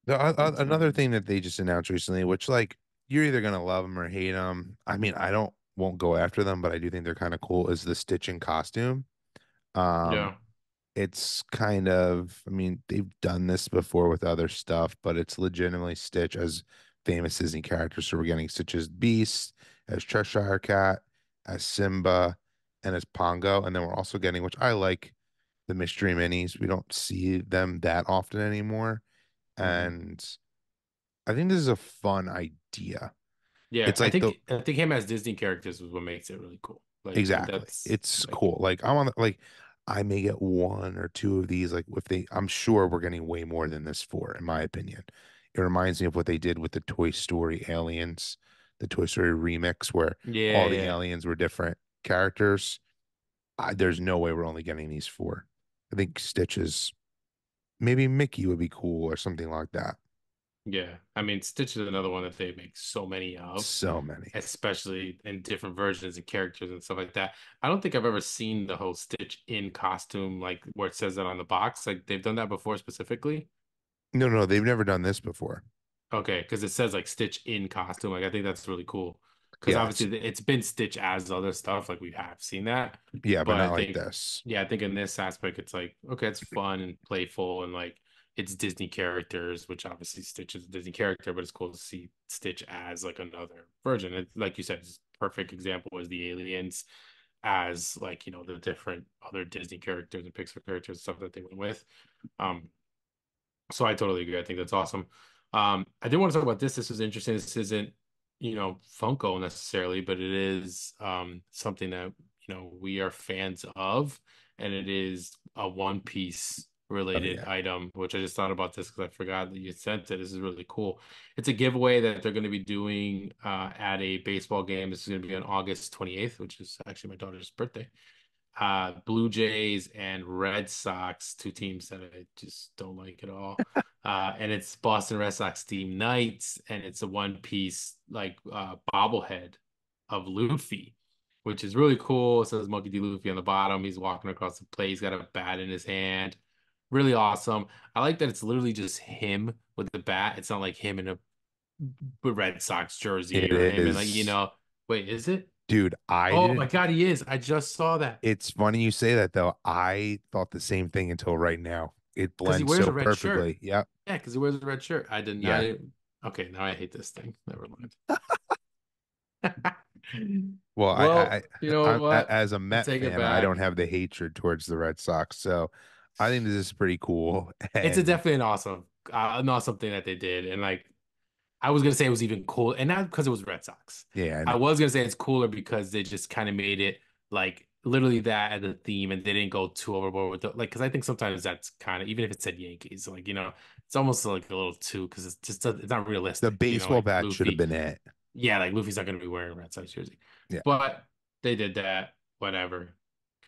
in Another terms? thing that they just announced recently, which like you're either gonna love them or hate them. I mean, I don't won't go after them, but I do think they're kind of cool. Is the Stitching costume? Um, Yeah. it's kind of, I mean, they've done this before with other stuff, but it's legitimately Stitch as famous Disney characters. So we're getting Stitch as Beast, as Cheshire Cat, as Simba, and as Pongo, and then we're also getting, which I like, the mystery minis. We don't see them that often anymore. Hmm. And I think this is a fun idea. Yeah, It's like the I think him as Disney characters is what makes it really cool. Like exactly. that's It's like cool. Like I want like I may get one or two of these. Like if they, I'm sure we're getting way more than this for, in my opinion. It reminds me of what they did with the Toy Story aliens, the Toy Story remix, where yeah, all the yeah, aliens were different characters. There's no way we're only getting these four. I think Stitches, maybe Mickey would be cool or something like that. yeah. I mean, Stitch is another one that they make so many of, So many. especially in different versions and characters and stuff like that. I don't think I've ever seen the whole Stitch in costume, like where it says that on the box. Like they've done that before specifically. No, no, they've never done this before. Okay, because it says like Stitch in costume. Like I think that's really cool. Because Yeah, it's obviously it's been Stitch as other stuff. Like we have seen that. yeah, but But I not like think, this. yeah, I think in this aspect, it's like, okay, it's fun and playful and like it's Disney characters, which obviously Stitch is a Disney character, but it's cool to see Stitch as like another version. And like you said, it's a perfect example is the aliens as like, the different other Disney characters and Pixar characters and stuff that they went with. Um, so I totally agree. I think that's awesome. I did want to talk about this. This was interesting. This isn't, Funko necessarily, but it is something that, we are fans of, and it is a One Piece Oh related yeah. item, which I just thought about this because I forgot that you sent it. This is really cool. It's a giveaway that they're going to be doing at a baseball game. This is going to be on August 28th, which is actually my daughter's birthday. Blue Jays and Red Sox, two teams that I just don't like at all. And it's Boston Red Sox team nights, and it's a one piece like bobblehead of Luffy, which is really cool. It says Monkey D. Luffy on the bottom. He's walking across the plate. He's got a bat in his hand. Really awesome. I like that it's literally just him with the bat. It's not like him in a Red Sox jersey It or him in is, wait, is it? dude, I Oh my didn't. God, he is. I just saw that. It's funny you say that though. I thought the same thing until right now. It Because he blends wears so a red shirt. perfectly. Yep. Yeah, because he wears a red shirt. I did not. Yeah. Okay, now I hate this thing. Never mind. Well, Well, you know what? as a I Met take it fan, I don't back. have the hatred towards the Red Sox. So I think this is pretty cool. It's a And definitely an awesome thing that they did, and like I was gonna say it was even cool, and not because it was Red Sox. Yeah, I I know. was gonna say it's cooler because they just kind of made it like literally that as a theme, and they didn't go too overboard with it. Like, because I think sometimes that's kind of even if it said Yankees, like it's almost like a little too because it's just it's not The realistic. baseball Like bat should have Luffy, been it. yeah, like Luffy's not gonna be wearing a Red Sox jersey, Yeah. but they did that. Whatever.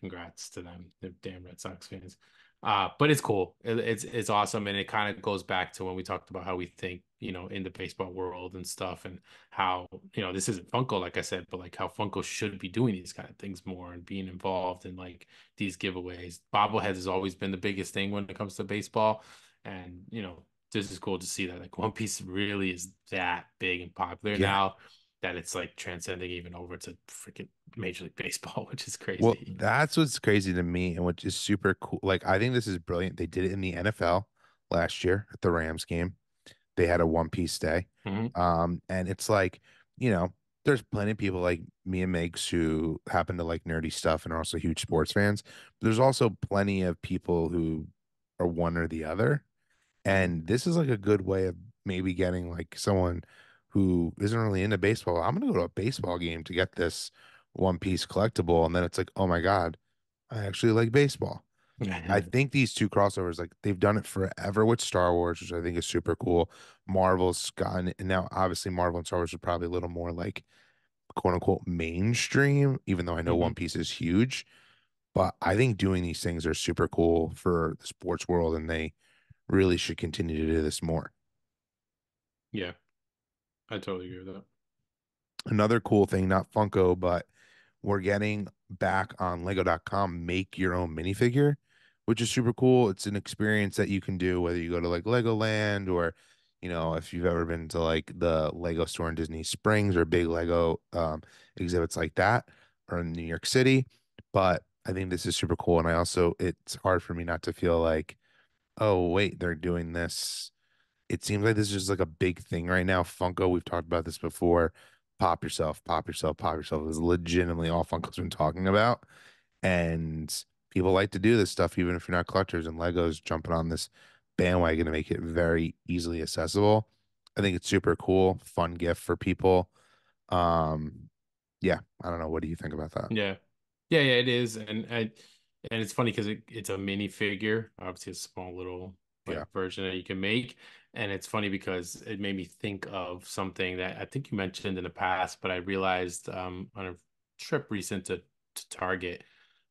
Congrats to them. They're damn Red Sox fans. But it's cool. It's awesome, and it kind of goes back to when we talked about how we think, in the baseball world and stuff, and how, this isn't Funko, like I said, but like how Funko should be doing these kind of things more and being involved in like these giveaways. Bobbleheads has always been the biggest thing when it comes to baseball, and this is cool to see that like One Piece really is that big and popular Yeah. now that it's like transcending even over to freaking Major League Baseball, which is Well, crazy. that's what's crazy to me and which is super cool. Like, I think this is brilliant. They did it in the NFL last year at the Rams game. They had a One Piece day. Hmm. And it's like, you know, there's plenty of people like me and Megs who happen to like nerdy stuff and are also huge sports fans. But there's also plenty of people who are one or the other. Hmm. And this is like a good way of maybe getting like someone who isn't really into baseball. I'm gonna go to a baseball game to get this One Piece collectible. And then it's like, oh my God, I actually like baseball. I think these two crossovers, like they've done it forever with Star Wars, which I think is super cool. Marvel's gotten, and now obviously Marvel and Star Wars are probably a little more like quote unquote mainstream, even though I know Hmm. One Piece is huge. But I think doing these things are super cool for the sports world, and they really should continue to do this more. Yeah, I totally agree with that. Another cool thing, not Funko, but we're getting back on Lego.com, make your own minifigure, which is super cool. It's an experience that you can do whether you go to like Legoland or, if you've ever been to like the Lego store in Disney Springs or big Lego exhibits like that or in New York City. But I think this is super cool. And it's hard for me not to feel like, oh, wait, they're doing this. It seems like this is just like a big thing right now. Funko, we've talked about this before. Pop yourself, pop yourself, pop yourself is legitimately all Funko's been talking about. And people like to do this stuff, even if you're not collectors, and Lego's jumping on this bandwagon to make it very easily accessible. I think it's super cool, fun gift for people. Um, yeah, I don't know. What do you think about that? Yeah. Yeah, it is. And it's funny because it's a mini figure, obviously a small little Yeah. like version that you can make. And it's funny because it made me think of something that I think you mentioned in the past, but I realized on a trip recent to Target.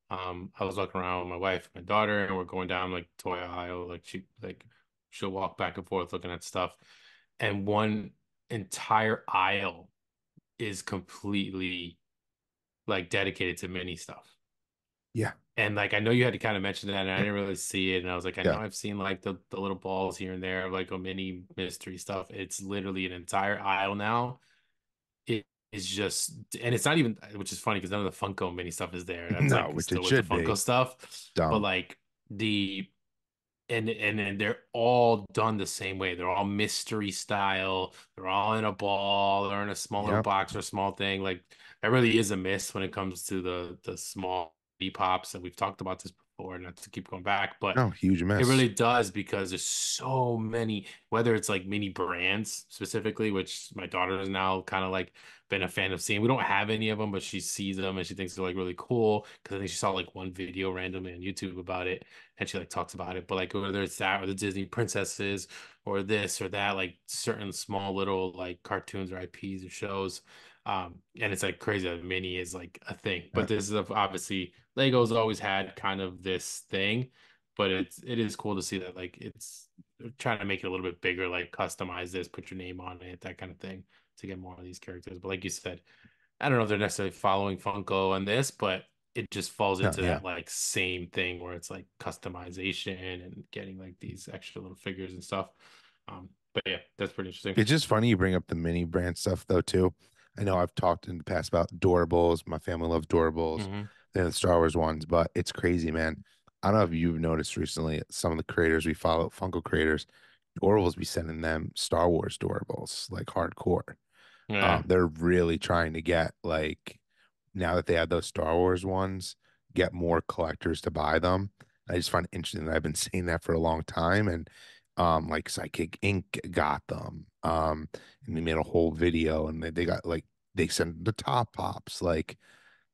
I was walking around with my wife, my daughter, and we're going down like toy aisle, she'll walk back and forth looking at stuff. And one entire aisle is completely like dedicated to mini stuff. Yeah. And like I know you had to kind of mention that, and I didn't really see it. And I was like, I know Yeah. I've seen like the little balls here and there, like a mini mystery stuff. It's literally an entire aisle now. It is just, and it's not even, which is funny because none of the Funko mini stuff is there. That's No, like which it still with the should Funko be. stuff. But Dumb. like the and they're all done the same way. They're all mystery style. They're all in a ball or in a small little Yep. box or a small thing. Like that really is a miss when it comes to the small pops. And we've talked about this before, not to keep going back, but No, huge it mess. really does because there's so many, whether it's like mini brands specifically, which my daughter has now kind of like been a fan of seeing. We don't have any of them, but she sees them and she thinks they're like really cool because I think she saw like one video randomly on YouTube about it and she like talks about it. But like whether it's that or the Disney princesses or this or that, like certain small little like cartoons or IPs or shows. And it's like crazy that mini is like a thing. Yeah. But this is obviously Lego's always had kind of this thing, but it is cool to see that like it's trying to make it a little bit bigger, like customize this, put your name on it, that kind of thing to get more of these characters. But like you said, I don't know if they're necessarily following Funko on this, but it just falls No, into yeah. that like same thing where it's like customization and getting like these extra little figures and stuff. But yeah, that's pretty interesting. It's just funny you bring up the mini brand stuff though too. I know I've talked in the past about Doorables. My family loves Doorables. Hmm. They're the Star Wars ones, but it's crazy, man. I don't know if you've noticed recently some of the creators we follow, Funko creators, Doorables be sending them Star Wars Doorables, like hardcore. Yeah. They're really trying to get like now that they have those Star Wars ones, get more collectors to buy them. I just find it interesting that I've been seeing that for a long time, and Like Psychic Ink got them. And they made a whole video and they got like they sent the top pops. Like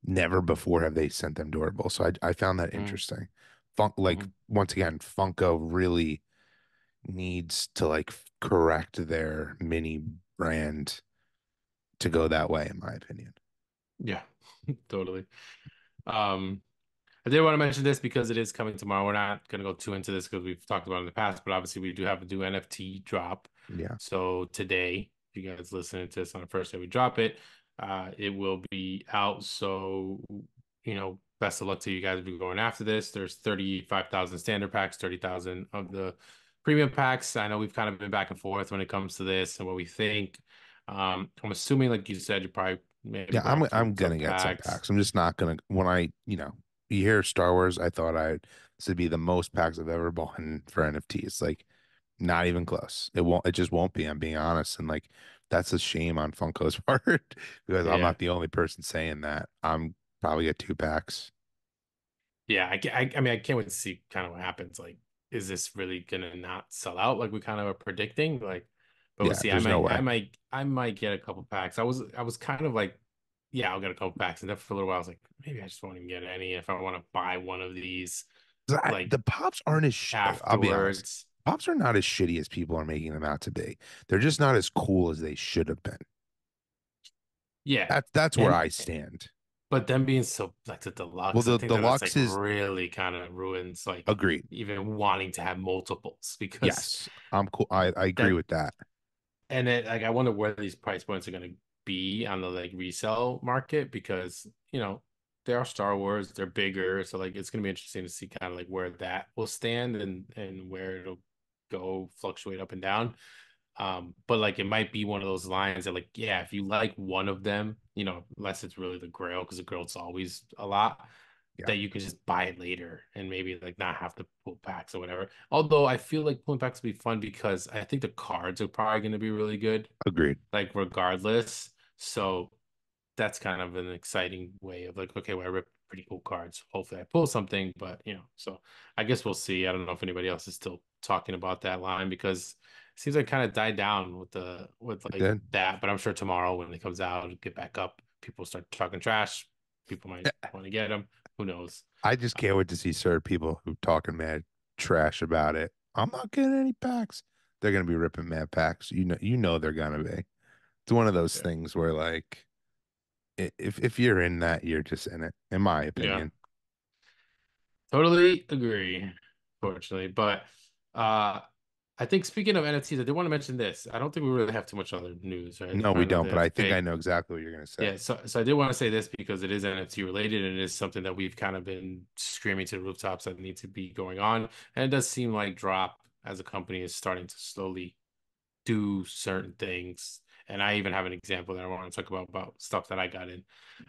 never before have they sent them durables. So I found that Mm, interesting. Funk like mhm. once again, Funko really needs to like correct their mini brand to go that way, in my opinion. Yeah, totally. Um, I did want to mention this because it is coming tomorrow. We're not going to go too into this because we've talked about it in the past, but obviously we do have a new NFT drop. Yeah. So today, if you guys listening to this on the first day we drop it, it will be out. So, best of luck to you guys if you're going after this. There's 35,000 standard packs, 30,000 of the premium packs. I know we've kind of been back and forth when it comes to this and what we think. I'm assuming, like you said, you're probably maybe Yeah, going after I'm some gonna get some packs. packs. I'm just not gonna when you hear Star Wars, I thought I'd this would be the most packs I've ever bought for NFTs. Like not even close. It just won't be, I'm being honest. And like that's a shame on Funko's part because I'm Yeah. not the only person saying that. I'm probably get two packs. Yeah, I mean, I can't wait to see kind of what happens. Like, is this really gonna not sell out like we kind of are predicting? Like, but we'll Yeah, see. I there's no might, I way. might, I might get a couple packs. I was kind of like, yeah, I'll get a couple packs, and then for a little while, I was like, maybe I just won't even get any if I want to buy one of these, 'Cause like the pops aren't as I'll be honest. afterwards. Pops are not as shitty as people are making them out to be. They're just not as cool as they should have been. Yeah, That's where and I stand. but them being so like the Well, deluxe, I the think that that's like deluxe is really kind of ruins like agreed. even wanting to have multiples because Yes, I'm cool. I agree that with that. And it like I wonder where these price points are going to be on the like resale market because they are Star Wars, they're bigger, so like it's going to be interesting to see kind of like where that will stand and where it'll go fluctuate up and down. But like it might be one of those lines that like yeah, if you like one of them, unless it's really the Grail because the Grail's always a lot Yeah, that you can just buy it later and maybe like not have to pull packs or whatever. Although I feel like pulling packs will be fun because I think the cards are probably going to be really good, agreed. like regardless. So that's kind of an exciting way of like, okay, well, I rip pretty cool cards. Hopefully I pull something, but so I guess we'll see. I don't know if anybody else is still talking about that line because it seems like kind of died down with It like did. that. But I'm sure tomorrow when it comes out, it'll get back up. People start talking trash. People might want to get them. Who knows? I just can't Um, wait to see certain people who talking mad trash about it. I'm not getting any packs. They're gonna be ripping mad packs. You know they're gonna be. It's one of those yeah, things where like if you're in that, you're just in it, in my yeah, opinion. totally agree. Fortunately, but uh, I think speaking of NFTs, I did want to mention this. I don't think we really have too much other news, right? There's No, we probably don't, nothing but I that's think I big. know exactly what you're gonna say. Yeah, so I did want to say this because it is NFT related and it is something that we've kind of been screaming to the rooftops that need to be going on. And it does seem like Drop as a company is starting to slowly do certain things. And I even have an example that I want to talk about stuff that I got in.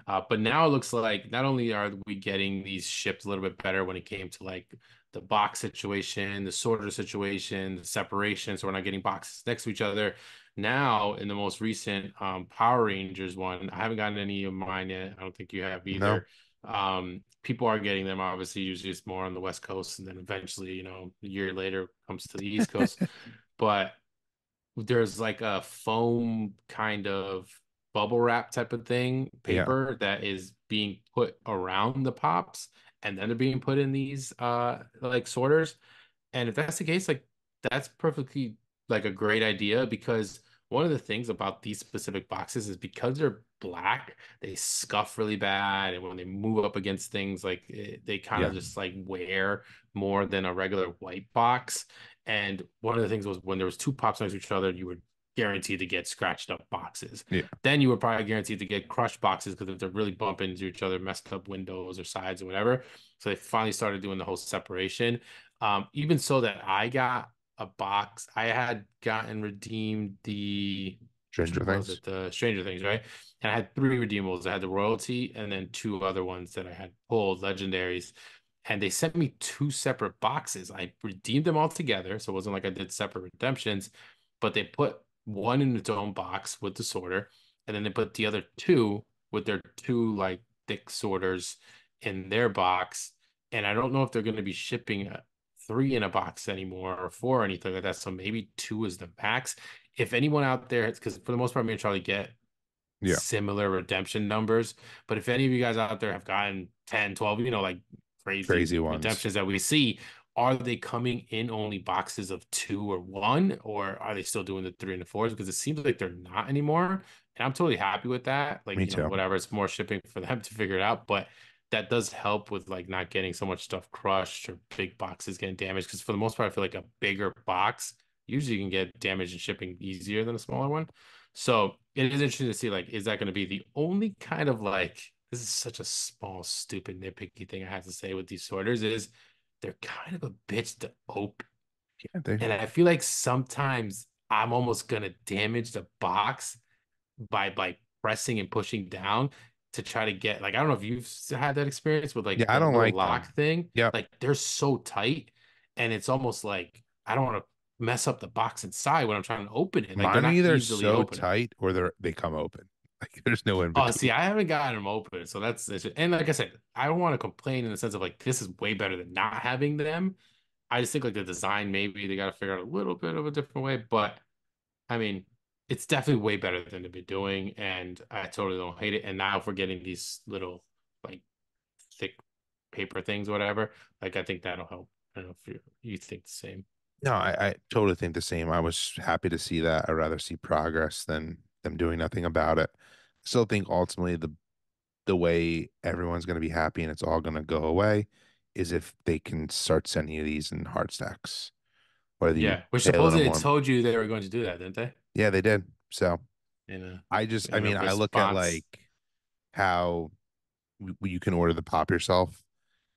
But now it looks like not only are we getting these shipped a little bit better when it came to like the box situation, the sorter situation, the separation, so we're not getting boxes next to each other. Now, in the most recent Power Rangers one, I haven't gotten any of mine yet. I don't think you have No, either. People are getting them, obviously, usually it's more on the West Coast, and then eventually, a year later comes to the East Coast. But there's like a foam kind of bubble wrap type of thing, yeah, paper that is being put around the pops and then they're being put in these like sorters. And if that's the case, like that's perfectly like a great idea because one of the things about these specific boxes is because they're black, they scuff really bad, and when they move up against things, like they kind yeah, of just like wear more than a regular white box. And one of the things was when there was two pops next to each other, you were guaranteed to get scratched up boxes. yeah, Then you were probably guaranteed to get crushed boxes because if they're really bumping into each other, messed up windows or sides or whatever. So they finally started doing the whole separation. Even so that I got a box, I had gotten redeemed which Stranger one was Things. it? The Stranger Things, right? And I had three redeemables. I had the Royalty and then two other ones that I had pulled, legendaries. And they sent me two separate boxes. I redeemed them all together, so it wasn't like I did separate redemptions, but they put one in its own box with the sorter, and then they put the other two with their two like thick sorters in their box. And I don't know if they're going to be shipping three in a box anymore or four or anything like that. So maybe two is the max. If anyone out there, because for the most part, me and Charlie get Yeah. similar redemption numbers. But if any of you guys out there have gotten 10, 12, like crazy Crazy ones. redemptions that we see, are they coming in only boxes of two or one, or are they still doing the three and the fours? Because it seems like they're not anymore. And I'm totally happy with that. Like, Me too. whatever, it's more shipping for them to figure it out. But that does help with like not getting so much stuff crushed or big boxes getting damaged. Because for the most part, I feel like a bigger box usually you can get damaged and shipping easier than a smaller one. So it is interesting to see, like, is that going to be the only kind of like, this is such a small, stupid, nitpicky thing I have to say with these sorters is they're kind of a bitch to open. Yeah, they And I feel like sometimes I'm almost going to damage the box by pressing and pushing down to try to get, like, I don't know if you've had that experience with yeah, like I the don't little like lock them. thing. Yep. Like they're so tight and it's almost like I don't want to mess up the box inside when I'm trying to open it. Like they're Mine are not either easily so openable. tight or they come open. Like there's no in Oh, between. see, I haven't gotten them open, so and like I said, I don't want to complain in the sense of like this is way better than not having them. I just think like the design, maybe they got to figure out a little bit of a different way, but I mean, it's definitely way better than they've been doing, and I totally don't hate it. And now if we're getting these little like thick paper things, whatever, like I think that'll help. I don't know if you think the same. No, I totally think the same. I was happy to see that. I'd rather see progress than them doing nothing about it. Still think ultimately the way everyone's going to be happy and it's all going to go away is if they can start sending you these in hard stacks. Whether you Yeah, which pay a little supposedly they more. told you they were going to do that, didn't they? Yeah, they did. So In a I in a mean, I look at response. like how you can order the pop yourself.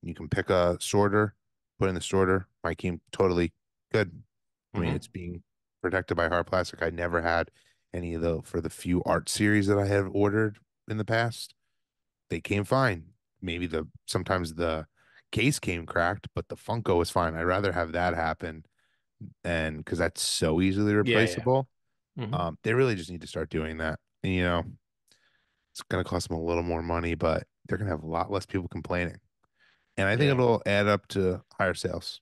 You can pick a sorter, put in the sorter. My came totally good. I mean, Hmm. it's being protected by hard plastic. I never had any of the for the few art series that I have ordered in the past. They came fine. Maybe the sometimes the case came cracked, but the Funko was fine. I'd rather have that happen and because that's so easily Yeah, yeah. replaceable. Hmm. They really just need to start doing that. And, it's going to cost them a little more money, but they're going to have a lot less people complaining. And I think Yeah. it'll add up to higher sales.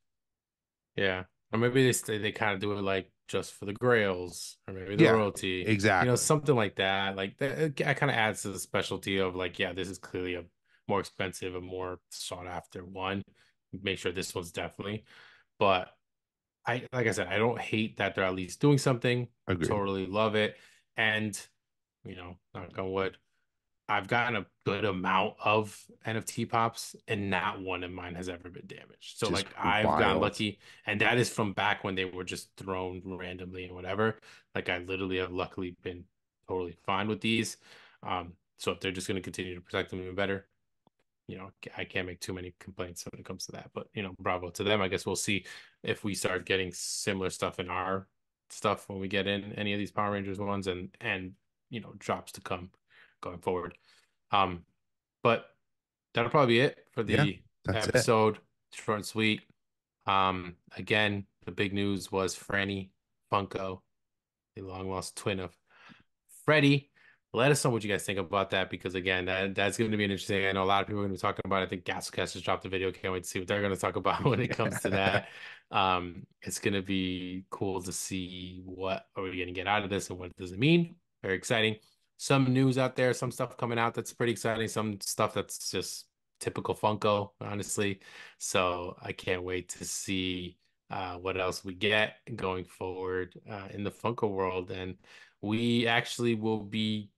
Yeah. Or maybe they kind of do it like just for the grails or maybe the Yeah, royalty, exactly. something like that. Like that kind of adds to the specialty of like, yeah, this is clearly a more expensive and more sought after one. Make sure this one's definitely. But like I said, I don't hate that they're at least doing something. Agreed. Totally love it. And, knock on wood. I've gotten a good amount of NFT pops, and not one of mine has ever been damaged. So Just like I've gotten wild. lucky, and that is from back when they were just thrown randomly and whatever. Like I literally have luckily been totally fine with these. So if they're just going to continue to protect them even better, I can't make too many complaints when it comes to that. But bravo to them. I guess we'll see if we start getting similar stuff in our stuff when we get in any of these Power Rangers ones and drops to come going forward. Um, but that'll probably be it for Yeah, the that's it. episode. Short and sweet. Again, the big news was Franny Funko, the long lost twin of Freddy. Let us know what you guys think about that because again, that's going to be an interesting. I know a lot of people are going to be talking about it. I think Gascast just dropped a video. Can't wait to see what they're going to talk about when it comes to Yeah. that. It's going to be cool to see what are we going to get out of this and what does it mean. Very exciting. Some news out there, some stuff coming out that's pretty exciting. Some stuff that's just typical Funko, honestly. So I can't wait to see what else we get going forward in the Funko world and. We actually will be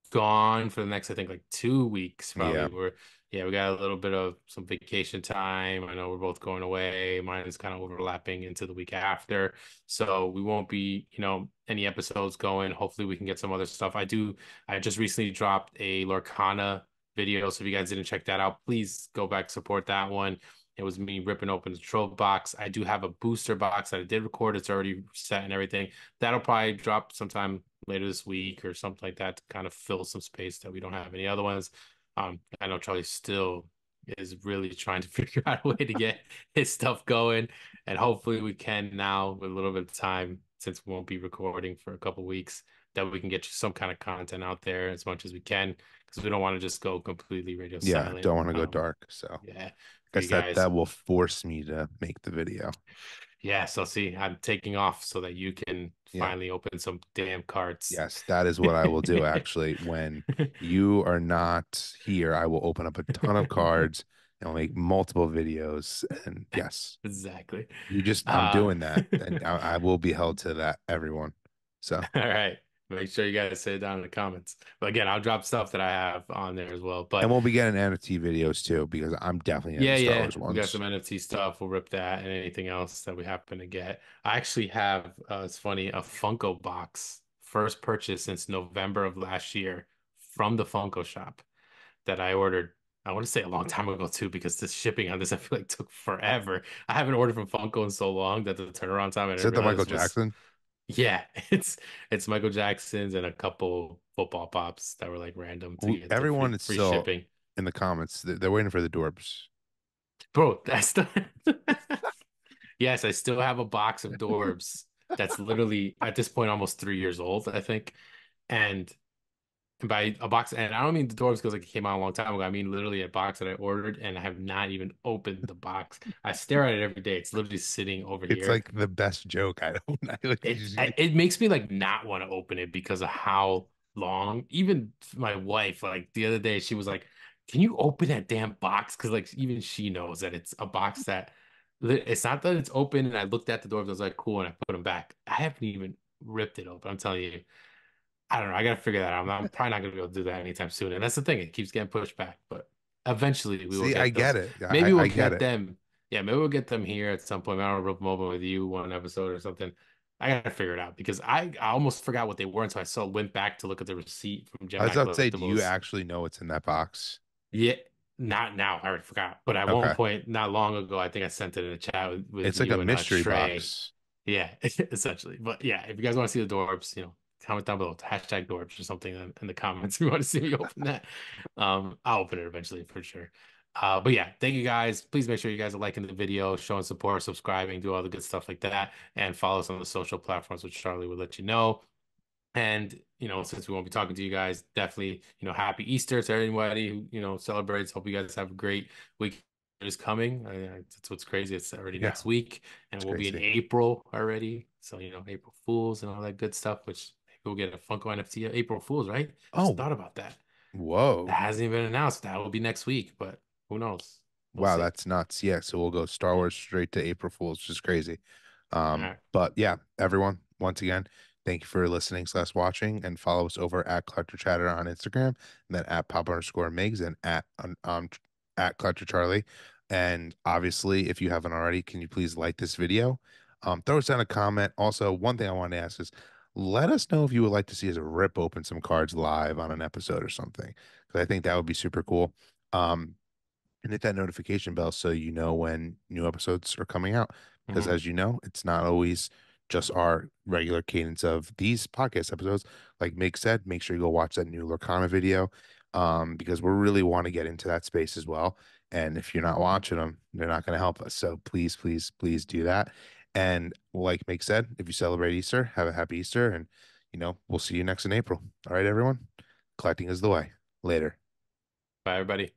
gone for the next, I think, like 2 weeks, Yeah. probably. Yeah, we got a little bit of some vacation time. I know we're both going away. Mine is kind of overlapping into the week after. So we won't be, any episodes going. Hopefully we can get some other stuff. I just recently dropped a Lorcana video. So if you guys didn't check that out, please go back support that one. It was me ripping open the troll box. I do have a booster box that I did record. It's already set and everything. That'll probably drop sometime later this week or something like that to kind of fill some space that we don't have any other ones. I know Charlie still is really trying to figure out a way to get his stuff going, and hopefully we can now with a little bit of time since we won't be recording for a couple weeks that we can get you some kind of content out there as much as we can because we don't want to just go completely radio Yeah. silent. Don't want to go dark. So Yeah, Guess you that guys. that will force me to make the video. Yeah, so see, I'm taking off so that you can Yeah. finally open some damn cards. Yes, that is what I will do actually. When you are not here, I will open up a ton of cards and I'll make multiple videos. And yes, Exactly. I'm Uh, doing that and I will be held to that, everyone. So, all right. Make sure you guys say it down in the comments. But again, I'll drop stuff that I have on there as well. and But we'll be getting NFT videos too, because I'm definitely getting yeah, the Star yeah, Wars we got some ones. NFT stuff. We'll rip that and anything else that we happen to get. I actually have, it's funny, a Funko box, first purchase since November of last year from the Funko shop that I ordered. I want to say a long time ago too, because this shipping on this I feel like took forever. I haven't ordered from Funko in so long that the turnaround time I Is didn't that the Michael realize was Jackson? yeah, it's Michael Jackson's and a couple football pops that were like random to get the Everyone is free still shipping. in the comments. They're waiting for the Dorbs. Bro, that's the yes, I still have a box of Dorbs that's literally at this point almost 3 years old, I think. And by a box, and I don't mean the Dorbs because like it came out a long time ago. I mean literally a box that I ordered and I have not even opened the box. I stare at it every day. It's literally sitting over It's here. like the best joke. I don't I like It makes me like not want to open it because of how long. Even my wife, like the other day, she was like, "Can you open that damn box?" Because like even she knows that it's a box that it's not that it's open. And I looked at the door, and I was like, "Cool," and I put them back. I haven't even ripped it open. I'm telling you, I don't know. I gotta figure that out. I'm probably not gonna be able to do that anytime soon. And that's the thing; it keeps getting pushed back. But eventually, we will see, I get get those. it. Maybe we'll I get get it. them. Yeah, maybe we'll get them here at some point. I don't know, rip them open with you one episode or something. I gotta figure it out because I almost forgot what they were until I saw went back to look at the receipt from I Gem was Back about to say, do you Collectibles. actually know what's in that box? Yeah, not now. I already forgot. But at one Okay. point, not long ago, I think I sent it in a chat with It's like a you and mystery Trey. box. Yeah, essentially. But yeah, if you guys want to see the Dorbs, comment down below, hashtag Dorbs or something in the comments if you want to see me open that. I'll open it eventually for sure. But yeah, thank you guys. Please make sure you guys are liking the video, showing support, subscribing, do all the good stuff like that, and follow us on the social platforms, which Charlie will let you know. And, since we won't be talking to you guys, definitely, happy Easter to everybody who, celebrates. Hope you guys have a great week is coming. That's what's crazy. It's already Yeah, next week and it's we'll be in crazy. April already. So, April Fools and all that good stuff, which maybe we'll get a Funko NFT of April Fools, right? Just Oh, thought about that. That whoa. hasn't even been announced. That will be next week, but who knows? We'll Wow, see. that's nuts. Yeah, so we'll go Star Wars straight to April Fools, which is crazy. All right. But yeah, everyone, once again, thank you for listening slash watching and follow us over at Collector Chatter on Instagram and then at pop_Migs and at Collector Charlie. And obviously, if you haven't already, can you please like this video? Throw us down a comment. Also, one thing I wanted to ask is let us know if you would like to see us rip open some cards live on an episode or something, because I think that would be super cool. Um, and hit that notification bell so you know when new episodes are coming out. Because Mhm. as you know, it's not always just our regular cadence of these podcast episodes. Like Meg said, make sure you go watch that new Lorcana video, because we really want to get into that space as well. And if you're not watching them, they're not going to help us. So please, please, please do that. And like Meg said, if you celebrate Easter, have a happy Easter. And, we'll see you next in April. All right, everyone. Collecting is the way. Later. Bye, everybody.